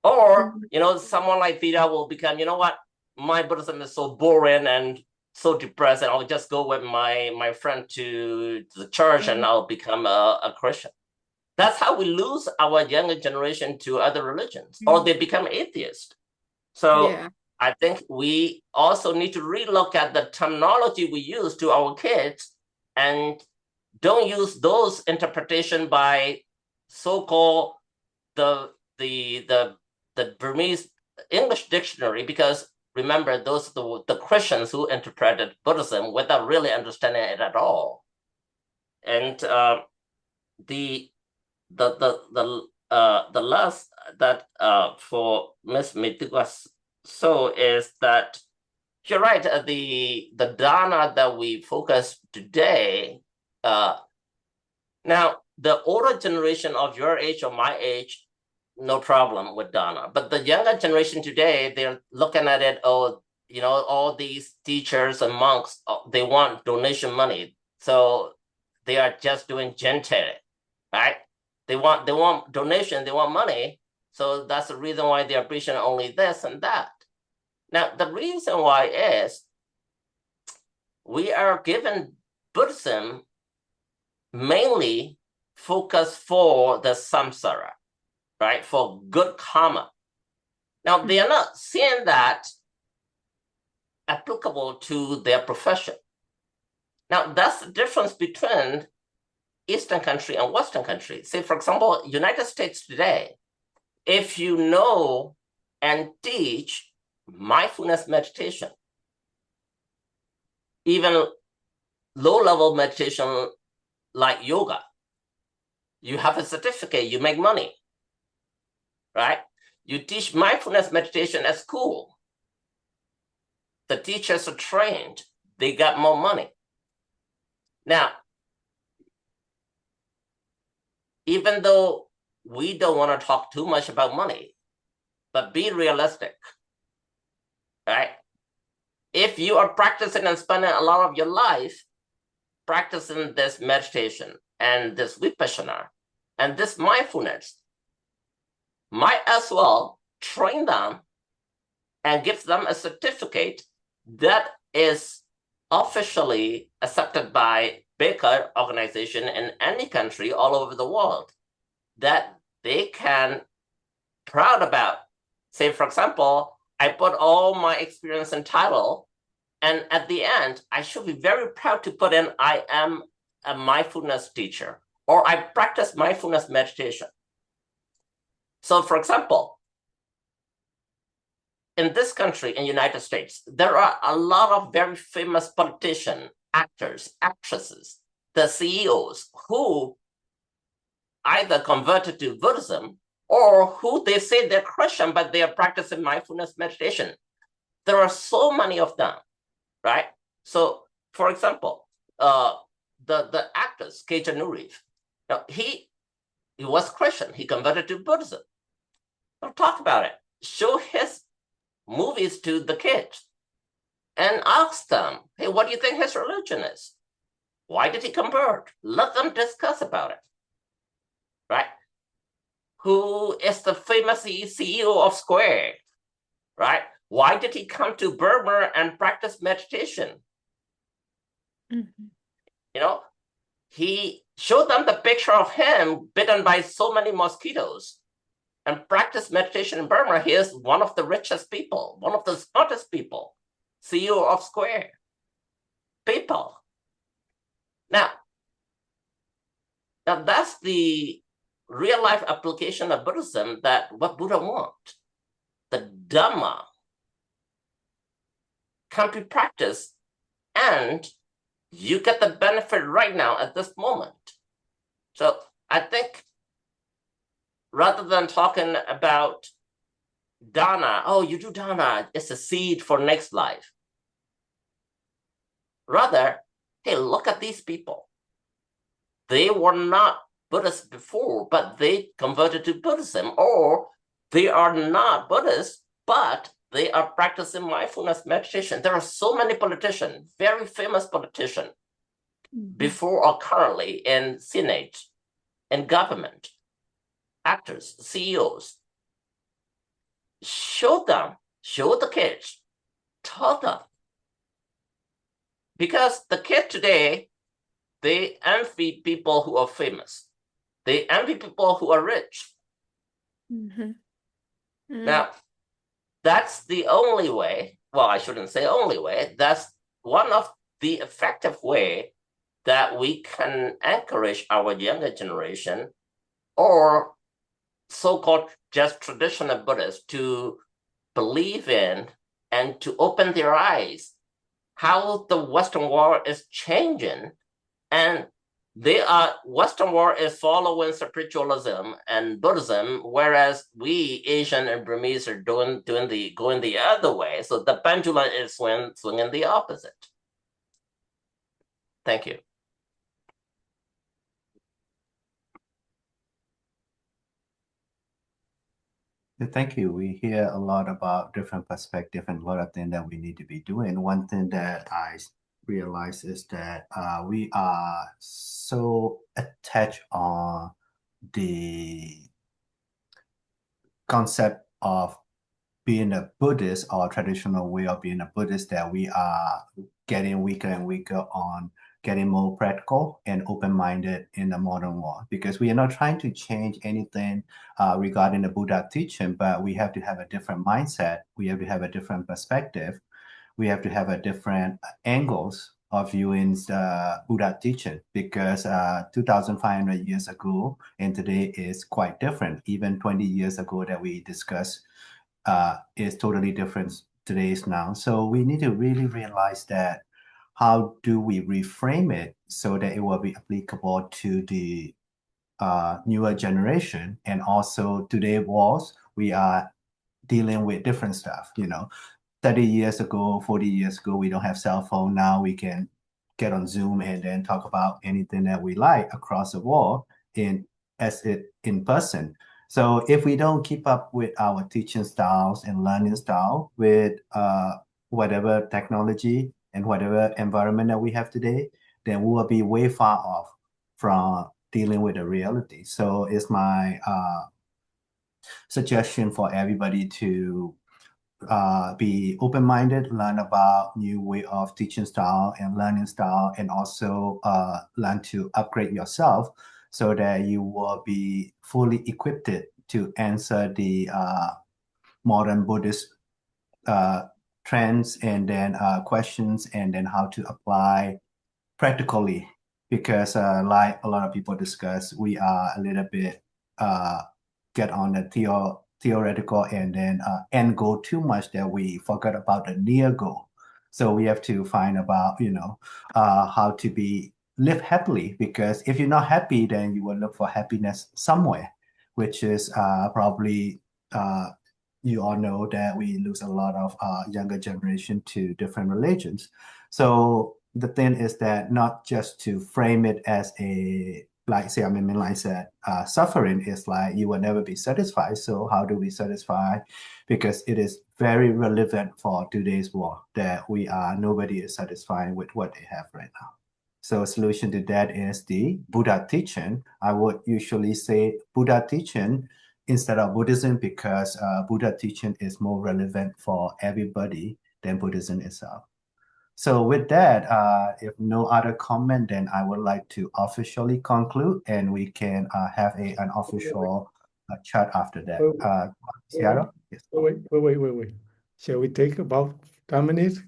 Or, someone like Theta will become, you know what? My Buddhism is so boring and so depressed, and I'll just go with my friend to the church and I'll become a Christian. That's how we lose our younger generation to other religions, or they become atheists. So yeah. I think we also need to relook at the terminology we use to our kids and don't use those interpretation by so-called the Burmese English dictionary, because remember, those are the Christians who interpreted Buddhism without really understanding it at all. And the last that for Ms. Mitigas so is that you're right. The dana that we focus today. Now, the older generation of your age or my age, no problem with dana. But the younger generation today, they're looking at it. Oh, all these teachers and monks, they want donation money, so they are just doing gente, right? They want donation, they want money. So that's the reason why they're preaching only this and that. Now, the reason why is we are given Buddhism mainly focus for the samsara, right? For good karma. Now, they are not seeing that applicable to their profession. Now, that's the difference between Eastern country and Western country. Say, for example, United States today, if you know and teach mindfulness meditation, even low-level meditation like yoga, you have a certificate, you make money, right? You teach mindfulness meditation at school. The teachers are trained, they got more money. Now, even though we don't want to talk too much about money, but be realistic, right? If you are practicing and spending a lot of your life practicing this meditation and this vipassana and this mindfulness, might as well train them and give them a certificate that is officially accepted by bigger organization in any country all over the world that they can proud about. Say, for example, I put all my experience and title And at the end, I should be very proud to put in, I am a mindfulness teacher, or I practice mindfulness meditation. So for example, in this country, in the United States, there are a lot of very famous politicians, actors, actresses, the CEOs who either converted to Buddhism or who they say they're Christian, but they are practicing mindfulness meditation. There are so many of them, right? So, for example, the actors, Keita, he was Christian. He converted to Buddhism. Now talk about it. Show his movies to the kids and ask them, hey, what do you think his religion is? Why did he convert? Let them discuss about it, right? Who is the famous CEO of Square, right? Why did he come to Burma and practice meditation? Mm-hmm. You know, he showed them the picture of him bitten by so many mosquitoes and practiced meditation in Burma. He is one of the richest people, one of the smartest people, CEO of Square people. Now that's the real life application of Buddhism, that what Buddha wants. The Dhamma can be practiced and you get the benefit right now at this moment. So I think rather than talking about dana, oh, you do dana, it's a seed for next life. Rather, hey, look at these people. They were not Buddhists before, but they converted to Buddhism, or they are not Buddhists, but they are practicing mindfulness meditation. There are so many politicians, very famous politicians, before or currently in Senate, in government, actors, CEOs. Show them, show the kids, tell them. Because the kids today, they envy people who are famous. They envy people who are rich. Mm-hmm. Now, that's the only way, well, I shouldn't say only way, that's one of the effective way that we can encourage our younger generation or so-called just traditional Buddhists to believe in and to open their eyes how the Western world is changing. And Western world is following spiritualism and Buddhism, whereas we Asian and Burmese are going the other way. So the pendulum is swinging the opposite. Thank you. Thank you. We hear a lot about different perspectives and a lot of things that we need to be doing. One thing that I realize is that we are so attached on the concept of being a Buddhist or traditional way of being a Buddhist that we are getting weaker and weaker on getting more practical and open-minded in the modern world, because we are not trying to change anything regarding the Buddha teaching, but we have to have a different mindset. We have to have a different perspective. We have to have a different angles of viewing the Buddha teaching, because 2,500 years ago and today is quite different. Even 20 years ago that we discussed is totally different today's now. So we need to really realize that how do we reframe it so that it will be applicable to the newer generation, and also today was we are dealing with different stuff. 30 years ago, 40 years ago, we don't have cell phone. Now we can get on Zoom and then talk about anything that we like across the world in person. So if we don't keep up with our teaching styles and learning style with whatever technology and whatever environment that we have today, then we will be way far off from dealing with the reality. So it's my suggestion for everybody to be open-minded, learn about new way of teaching style and learning style, and also learn to upgrade yourself so that you will be fully equipped to answer the modern Buddhist trends and then questions and then how to apply practically because like a lot of people discuss, we are a little bit get on the theoretical and then end goal too much that we forget about the near goal. So we have to find about, how to live happily because if you're not happy, then you will look for happiness somewhere, which is probably you all know that we lose a lot of younger generation to different religions. So the thing is that not just to frame it as a like say I mean like said suffering is like you will never be satisfied. So how do we satisfy? Because it is very relevant for today's world that nobody is satisfied with what they have right now. So a solution to that is the Buddha teaching. I would usually say Buddha teaching instead of Buddhism because Buddha teaching is more relevant for everybody than Buddhism itself. So with that, if no other comment, then I would like to officially conclude and we can have an official chat after that. Ciara? Yes. Wait. Shall we take about 10 minutes?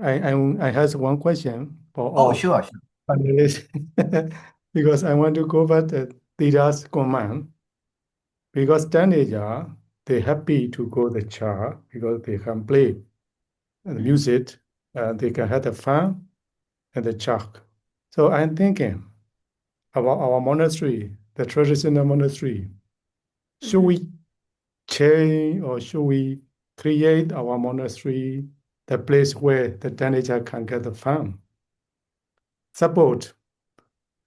I have one question for all Sure. panelists because I want to go back to Tira's command because teenagers, they're happy to go to church because they can play the music, they can have the fun and the church. So I'm thinking about our monastery, the traditional monastery. Should we change or should we create our monastery, the place where the teenager can get the fun? Suppose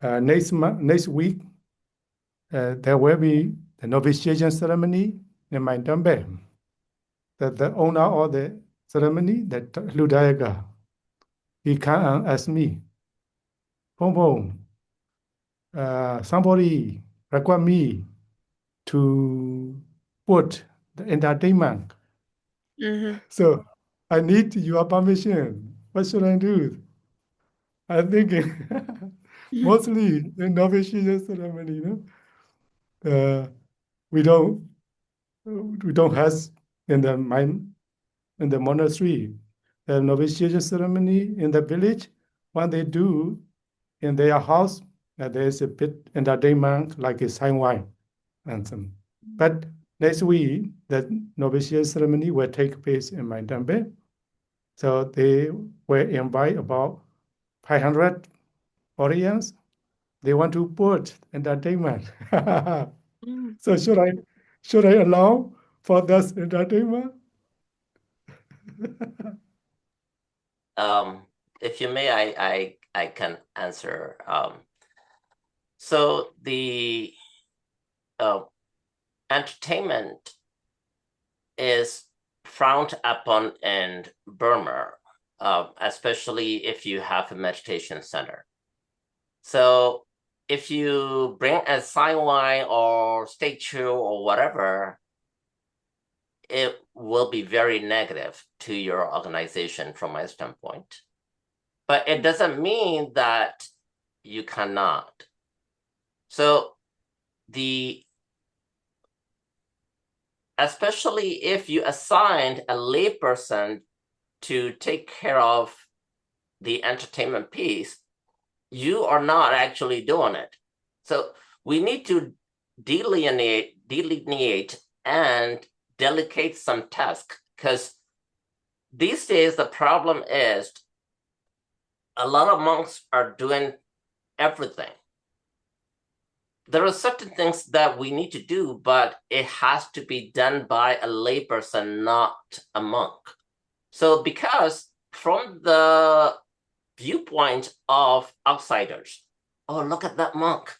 next week, there will be the novitiation ceremony in my temple. The owner of the ceremony, the Ludayaga, he come and ask me, Pong, somebody require me to put the entertainment. So I need your permission. What should I do? I'm thinking mostly the novitiation ceremony, we don't have in the monastery the novitiation ceremony in the village. When they do in their house, there's a bit entertainment like a sign wine and some. But next week, the novitiate ceremony will take place in my temple. So they will invite about 500 audience. They want to put entertainment. So should I allow for this entertainment? If you may, I can answer. So the entertainment is frowned upon in Burma, especially if you have a meditation center. So if you bring a sign wine or statue or whatever, it will be very negative to your organization from my standpoint. But it doesn't mean that you cannot. So especially if you assigned a layperson to take care of the entertainment piece, you are not actually doing it. So we need to delineate and delegate some tasks, because these days the problem is a lot of monks are doing everything. There are certain things that we need to do, but it has to be done by a layperson, not a monk. So because from the viewpoint of outsiders, oh, look at that monk.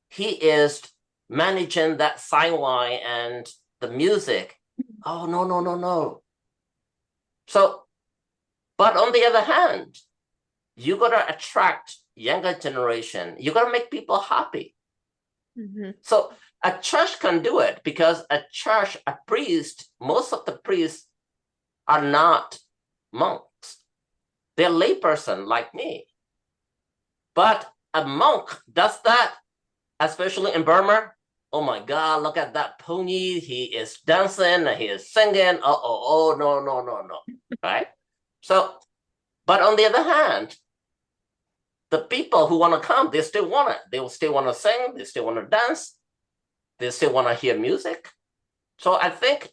He is managing that sign wine and the music. Oh, no. So, but on the other hand, you got to attract younger generation. You got to make people happy. So a church can do it because a priest, most of the priests are not monks. They're layperson like me. But a monk does that, especially in Burma. oh my God, look at that pony. He is dancing and he is singing. Oh, no. Right? So, but on the other hand, the people who want to come, they still want it. They will still want to sing. They still want to dance. They still want to hear music. So I think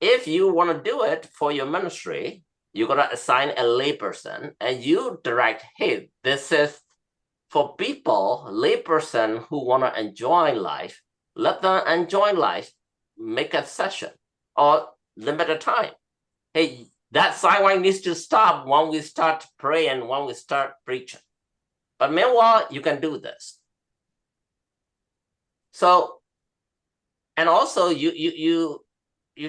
if you want to do it for your ministry, you're going to assign a layperson and you direct, hey, this is for people, layperson who want to enjoy life. Let them enjoy life. Make a session or limit a time. Hey, that sideline needs to stop when we start praying, when we start preaching. But meanwhile, you can do this. So, and also you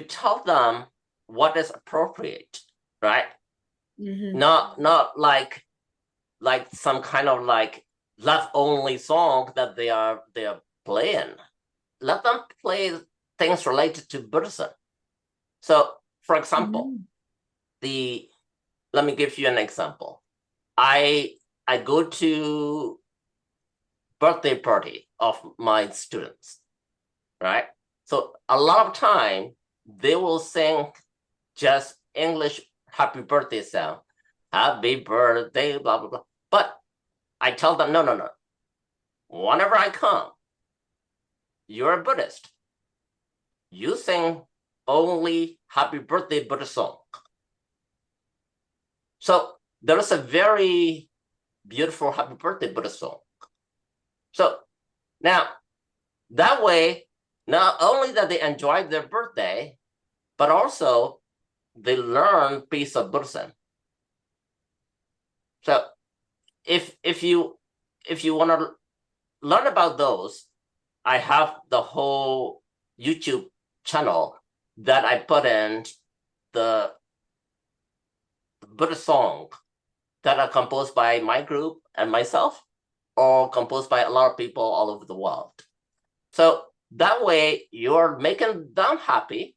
tell them what is appropriate, right? Mm-hmm. Not like some kind of like love only song that they are playing. Let them play things related to Buddhism. So, for example, let me give you an example. I go to birthday party of my students, right? So a lot of time they will sing just English happy birthday song, happy birthday, blah, blah, blah. But I tell them, no. Whenever I come, you're a Buddhist. You sing only happy birthday Buddha song. So there is a very beautiful happy birthday Buddha song. So now that way, not only that they enjoy their birthday, but also they learn piece of Buddhism. So if you want to learn about those, I have the whole YouTube channel that I put in the Buddhist song that are composed by my group and myself, or composed by a lot of people all over the world. So that way you're making them happy,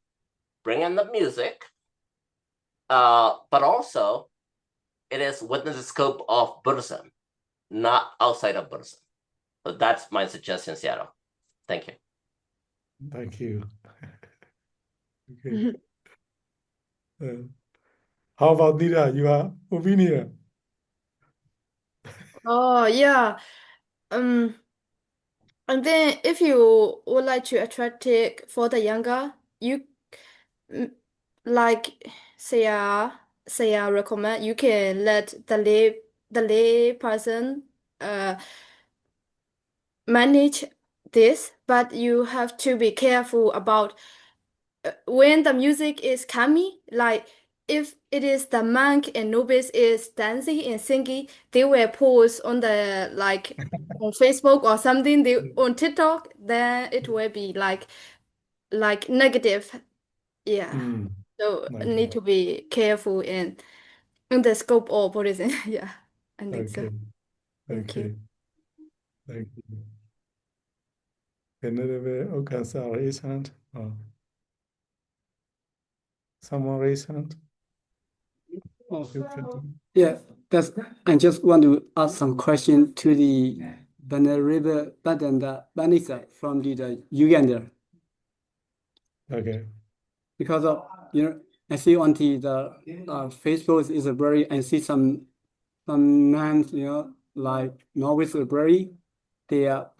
bringing the music, but also it is within the scope of Buddhism, not outside of Buddhism. So that's my suggestion, Seattle. Thank you. Thank you. Okay. How about Nira? Your opinion? Oh, yeah. And then if you would like to attract it for the younger, you mm, like say recommend you can let the lay person manage this, but you have to be careful about when the music is coming, like if it is the monk and novice is dancing and singing, they will post on the like on Facebook or something, they on TikTok, then it will be like negative. Yeah. So need Okay. to be careful in the scope of Buddhism. Yeah, I think so. Okay. Thank you. Okay. Thank you. Another can raise hand. Oh. Someone raise hand. Oh, You can. yeah, I just want to ask some question to the Venerable Badanda Vanessa from the Uganda, Okay. because of I see on the Facebook is a very I see some nuns like novice library, they are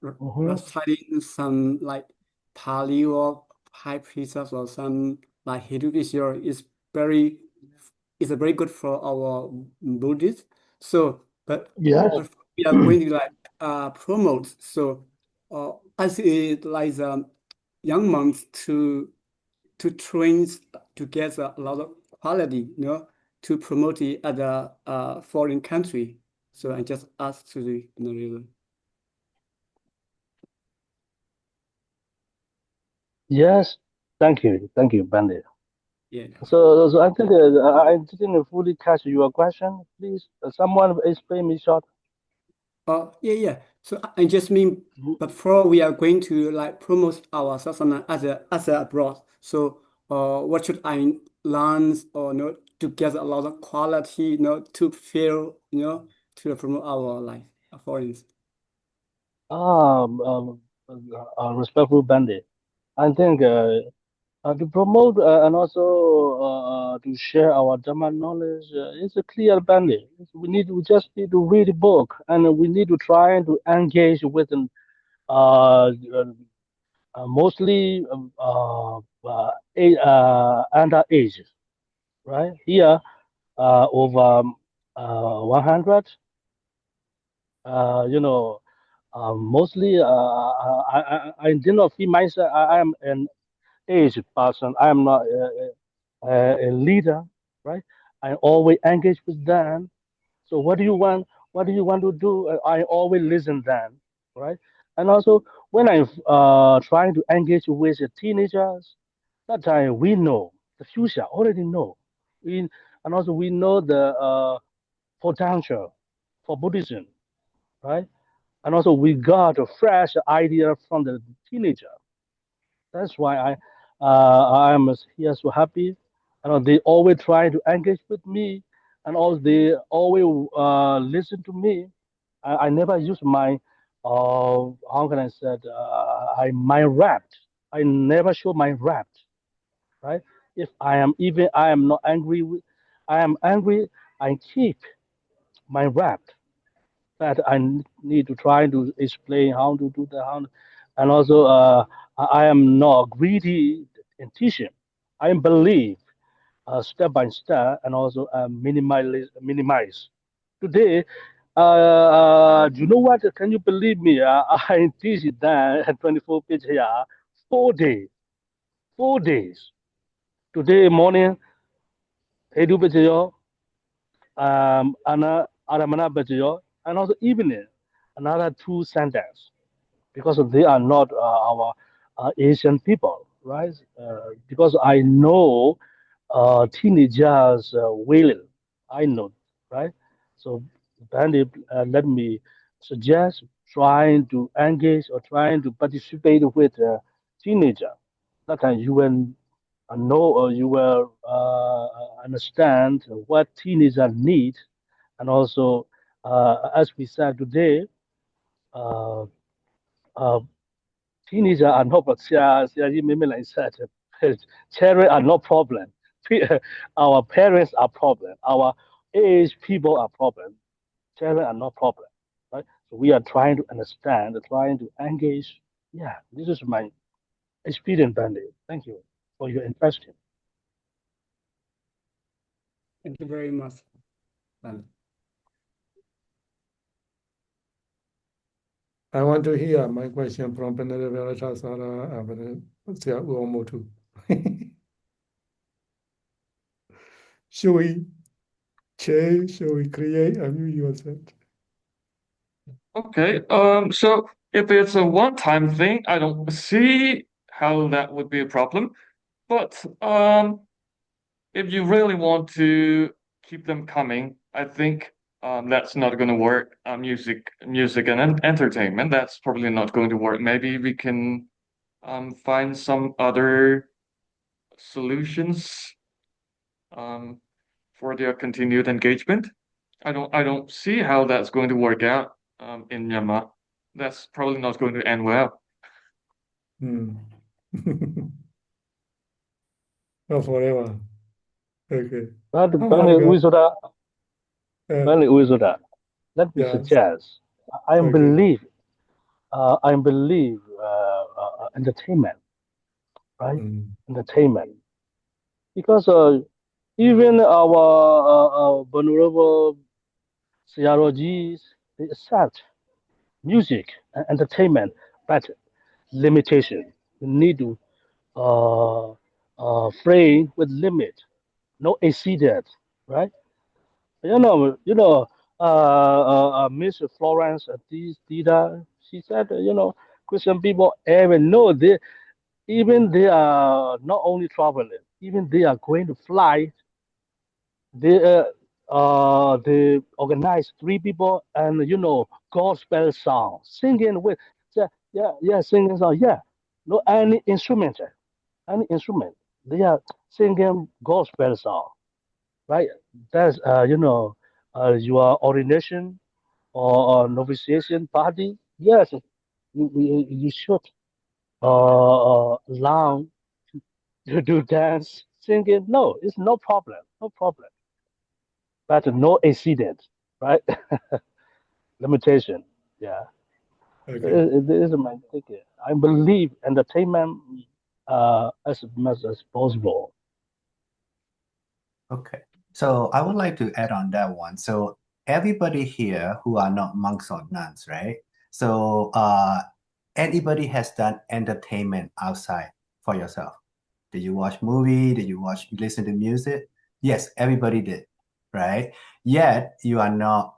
studying some like Pali or high precepts or some like Hindu Israel is very good for our Buddhists. So, but Yes. we are going to like promote. So, I see it like young monks to train to get a lot of quality, to promote it at a foreign country. So I just asked to the Yes. Thank you, Bandit. yeah. So I think I didn't fully catch your question. Please, someone explain me short. Yeah. So I just mean before we are going to like promote our sasana as a abroad. So what should I learn or to get a lot of quality, to feel, to promote our life foreigners. Respectful bandit. I think to promote and also to share our Dharma knowledge is a clear bandit. We just need to read the book and we need to try to engage with mostly underage, right? Here, over 100, you know, mostly I did not feel myself, I am an aged person. I am not a leader, right? I always engage with them. So what do you want? What do you want to do? I always listen them, right? And also when I'm trying to engage with the teenagers, that time we know the future, already know. We and also we know the potential for Buddhism, right? And also we got a fresh idea from the teenager. That's why I am here so happy. They always try to engage with me, and also they always listen to me. I never use my how can I say it, I my rap. I never show my rap, right? If I am even I am not angry with I am angry, I keep my rap that need to try to explain how to do that. And also, I am not greedy in teaching. I believe step by step and also minimize. Today, do you know what? Can you believe me? I teach that at 24 page here, 4 days, 4 days. Today morning, 8 page Aramana page and also evening, another two sentences. Because they are not our Asian people, right? Because I know teenagers will, I know, right? So then let me suggest trying to engage or trying to participate with teenager. That time you will know or you will understand what teenagers need, and also as we said today. Uh, uh, Teenagers are not, but like said, children are no problem. Our parents are problem. Our age people are problem. Children are no problem, right? So we are trying to understand, trying to engage. Yeah, this is my experience, Bandit. Thank you for your interest. Thank you very much. I want to hear my question from Venerable Veeratasara and Venerable Uomotu. Should we change? Should we create a new yourself? Okay. So if it's a one-time thing, I don't see how that would be a problem. But if you really want to keep them coming, I think that's not going to work. Music and entertainment, that's probably not going to work. Maybe we can find some other solutions um, for their continued engagement. I don't see how that's going to work out in Myanmar. That's probably not going to end well. Not forever. Okay. But How Bandit about Uisoda, let me yes. suggest. I Okay. believe, entertainment, right? Entertainment. Because even our vulnerable CROGs, they accept music and entertainment, but limitation. We need to frame with limit, no exceeded, right? Miss Florence Dida, she said, Christian people even know even they are not only traveling, even they are going to fly. They organize three people and gospel song singing with singing song no any instrument they are singing gospel song, right? That's your ordination or novitiation party. Yes, you should allow to do dance, singing. No, it's no problem, no problem. But no accident, right? Limitation. Yeah. Okay. It is my thinking. I believe entertainment as much as possible. Okay. So I would like to add on that one. So everybody here who are not monks or nuns, right? So anybody has done entertainment outside for yourself. Did you watch movie? Did you listen to music? Yes, everybody did, right? Yet you are not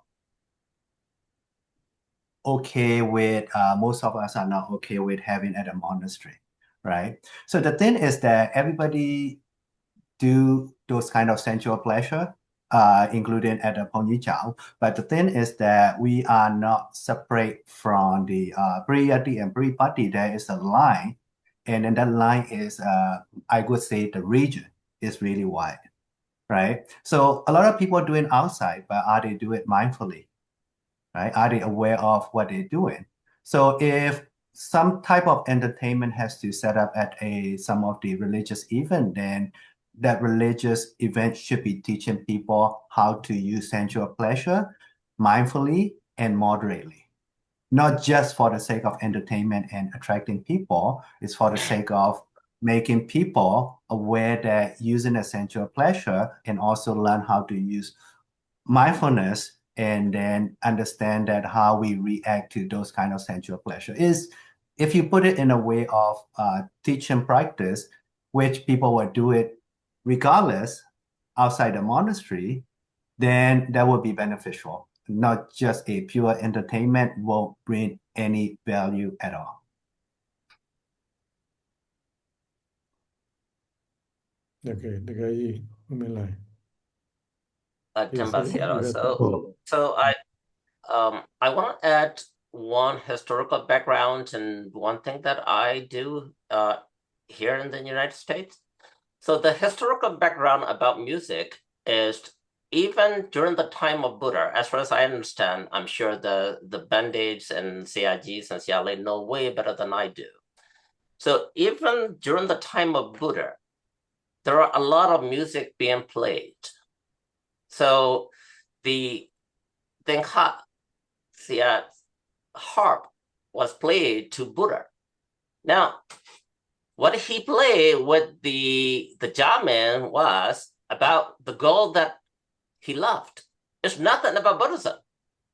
okay with, most of us are not okay with having at a monastery, right? So the thing is that everybody do those kind of sensual pleasure, including at the Pony Chow. But the thing is that we are not separate from the pre-yati and pre-pati. There is a line, and then that line is, I would say, the region is really wide, right? So a lot of people are doing outside, but are they do it mindfully? Right? Are they aware of what they're doing? So if some type of entertainment has to set up at some of the religious event, then that religious event should be teaching people how to use sensual pleasure mindfully and moderately. Not just for the sake of entertainment and attracting people, it's for the sake of making people aware that using a sensual pleasure and also learn how to use mindfulness and then understand that how we react to those kind of sensual pleasure is, if you put it in a way of teach and practice, which people will do it regardless outside the monastery, then that would be beneficial. Not just a pure entertainment won't bring any value at all. Okay, the guy who may lie. Tambasiero. Oh. So I want to add one historical background and one thing that I do here in the United States. So the historical background about music is even during the time of Buddha, as far as I understand, I'm sure the Band-Aids and CIGs and CLA know way better than I do. So even during the time of Buddha, there are a lot of music being played. So the Dengha, the harp was played to Buddha. Now, what he played with the Jamin was about the gold that he loved. It's nothing about Buddhism.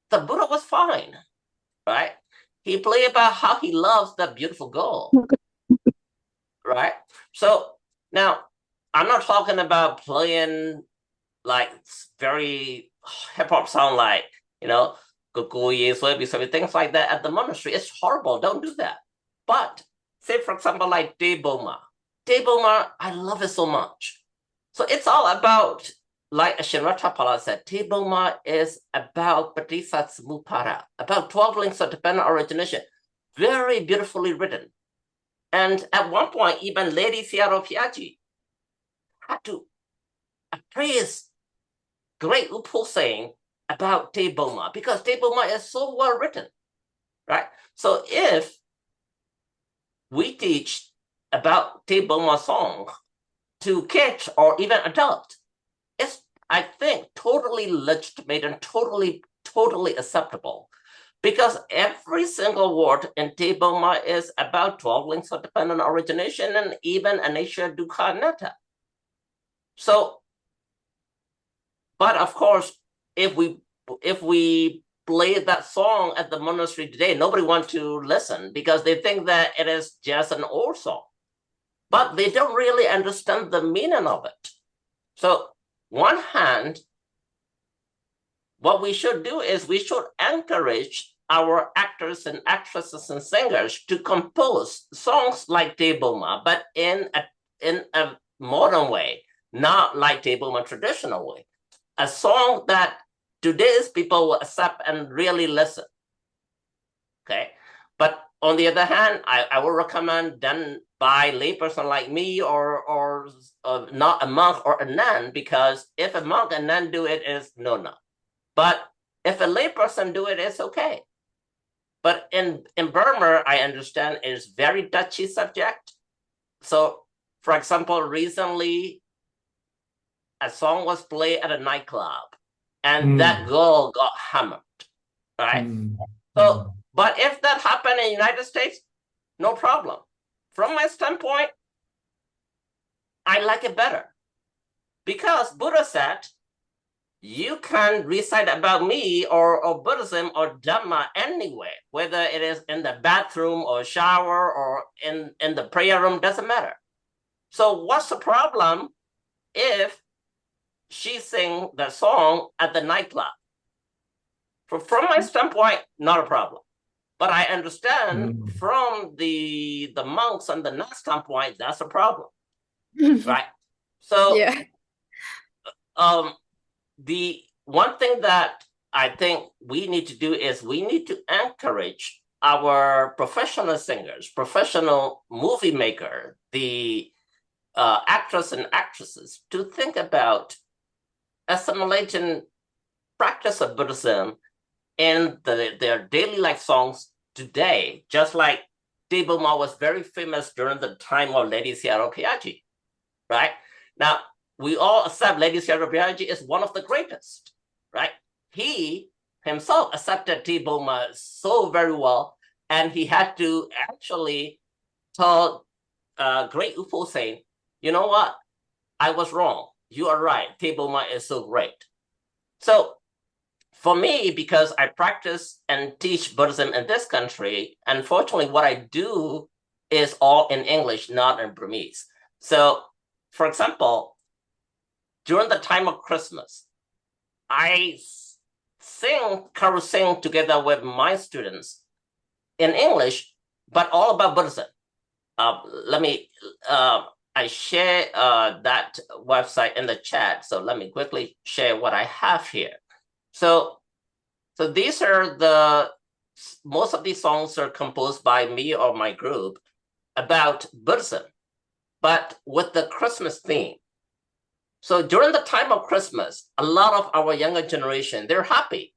The Buddha was fine, right? He played about how he loves that beautiful gold, right? So now I'm not talking about playing like very hip hop song, like, you know, things like that at the monastery. It's horrible. Don't do that. But say, for example, like De Boma. De Boma, I love it so much. So it's all about, like Shinratapala said, De Boma is about Bodhisattva, about 12 links of dependent origination. Very beautifully written. And at one point, even Lady Fiaro Piaggi had to praise great Upo saying about De Boma, because De Boma is so well written, right? So if we teach about De Boma song to kids or even adults, it's, I think, totally legitimate and totally acceptable, because every single word in De Boma is about 12 links of dependent origination and even Anisha Dukkha Anatta. So, but of course, if we play that song at the monastery today, nobody wants to listen because they think that it is just an old song, but they don't really understand the meaning of it. So one hand, what we should do is we should encourage our actors and actresses and singers to compose songs like De Boma, but in a modern way, not like De Boma traditional way. A song that today's people will accept and really listen. Okay, but on the other hand, I will recommend done by a layperson like me or not a monk or a nun, because if a monk and nun do it, is no. But if a layperson do it, it's okay. But in Burma, I understand is very touchy subject. So, for example, recently a song was played at a nightclub, and that girl got hammered, right? So, but if that happened in the United States, no problem. From my standpoint, I like it better because Buddha said, you can recite about me or Buddhism or Dhamma anywhere, whether it is in the bathroom or shower or in the prayer room, doesn't matter. So what's the problem if she sing the song at the nightclub? From my standpoint, not a problem. But I understand from the monks and the nuns standpoint, that's a problem, right? So Yeah. The one thing that I think we need to do is we need to encourage our professional singers, professional movie maker, the actors and actresses to think about assimilating practice of Buddhism in their daily life songs today, just like Table Ma was very famous during the time of Lady Seattle Piaggi, right? Now, we all accept Lady Seattle Piaggi is one of the greatest, right? He himself accepted Table Ma so very well, and he had to actually tell great Upo saying, you know what? I was wrong. You are right. Table Ma is so great. So for me, because I practice and teach Buddhism in this country, unfortunately, what I do is all in English, not in Burmese. So, for example, during the time of Christmas, I carol sing together with my students in English, but all about Buddhism. I share that website in the chat. So let me quickly share what I have here. So these are most of these songs are composed by me or my group about Buddhism, but with the Christmas theme. So during the time of Christmas, a lot of our younger generation, they're happy,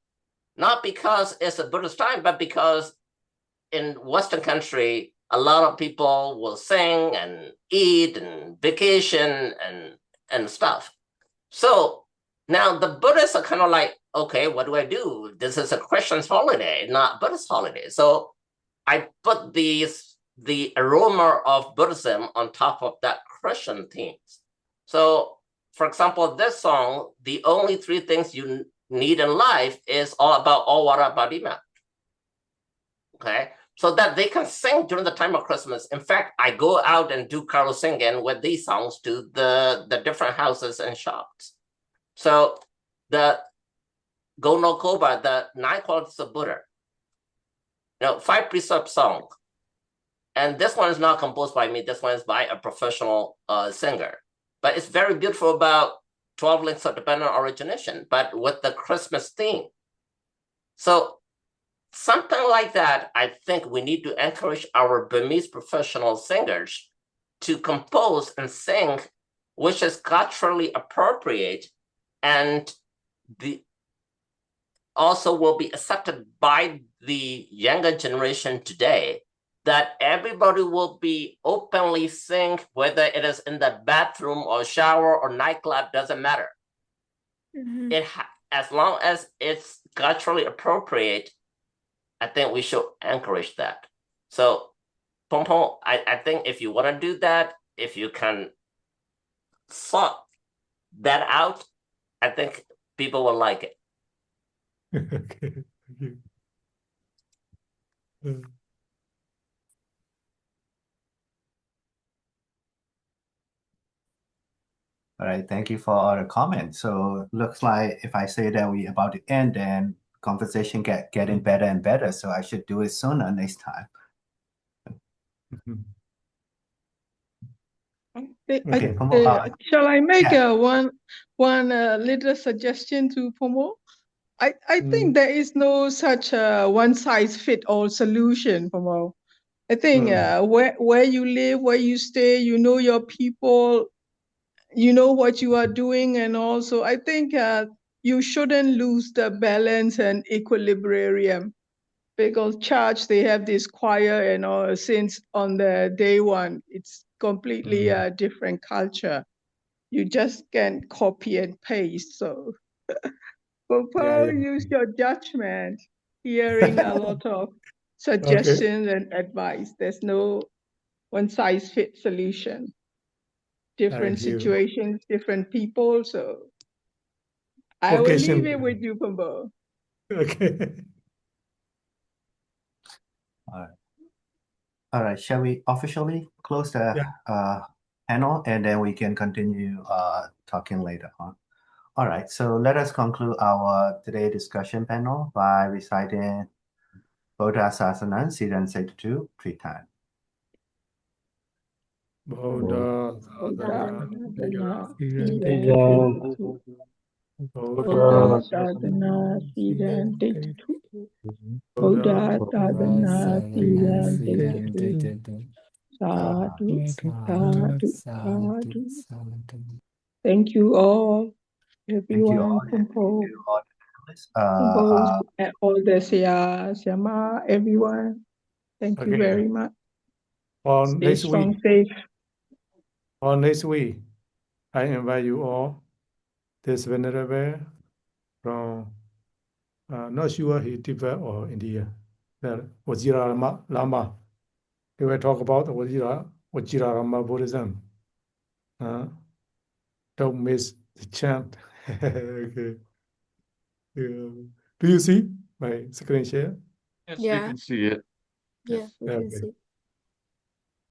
not because it's a Buddhist time, but because in Western country, a lot of people will sing and eat and vacation and stuff. So now the Buddhists are kind of like, okay, what do I do? This is a Christian's holiday, not Buddhist holiday. So I put the aroma of Buddhism on top of that Christian themes. So for example, this song, the only three things you need in life is all about Awara Badima. Okay, so that they can sing during the time of Christmas. In fact, I go out and do carol singing with these songs to the different houses and shops. So the Go No Koba, the 9 qualities of Buddha, 5 precept song. And this one is not composed by me. This one is by a professional singer. But it's very beautiful about 12 links of dependent origination, but with the Christmas theme. So something like that, I think we need to encourage our Burmese professional singers to compose and sing, which is culturally appropriate and also will be accepted by the younger generation today, that everybody will be openly sing, whether it is in the bathroom or shower or nightclub, doesn't matter. As long as it's culturally appropriate, I think we should encourage that. So, Pong Pong, I think if you want to do that, if you can sort that out, I think people will like it. Okay, thank you. All right, thank you for all the comments. So looks like if I say that we about to end, then conversation getting better and better. So I should do it sooner next time. Okay, Pomo, shall I make one little suggestion to Pomo? I think there is no such one size fit all solution, Pomo. I think where you live, where you stay, you know your people, you know what you are doing, and also I think you shouldn't lose the balance and equilibrium, because church, they have this choir and all, since on the day one, it's completely a different culture. You just can't copy and paste. So Papa, use your judgment, hearing a lot of suggestions and advice. There's no one size fits solution. Different Thank you. situations, different people. So I will leave it with you, Papa. Okay. All right. Shall we officially close the panel and then we can continue talking later on? All right. So let us conclude our today discussion panel by reciting Bodhisattva Siddhan 62 three times. Bodhisattva Siddhan 62. Sadhu, sadhu, sadhu. Thank you all, everyone, compose, and all the Siama, everyone. Thank you very much. Stay strong, safe. On next week, I invite you all, this venerable from, not sure he Tibet or India, that Vajira Lama. They will talk about Vajira Lama Buddhism. Don't miss the chant. Okay. Do you see my screen share? Yes, we can see it. Yeah, we can Okay. see.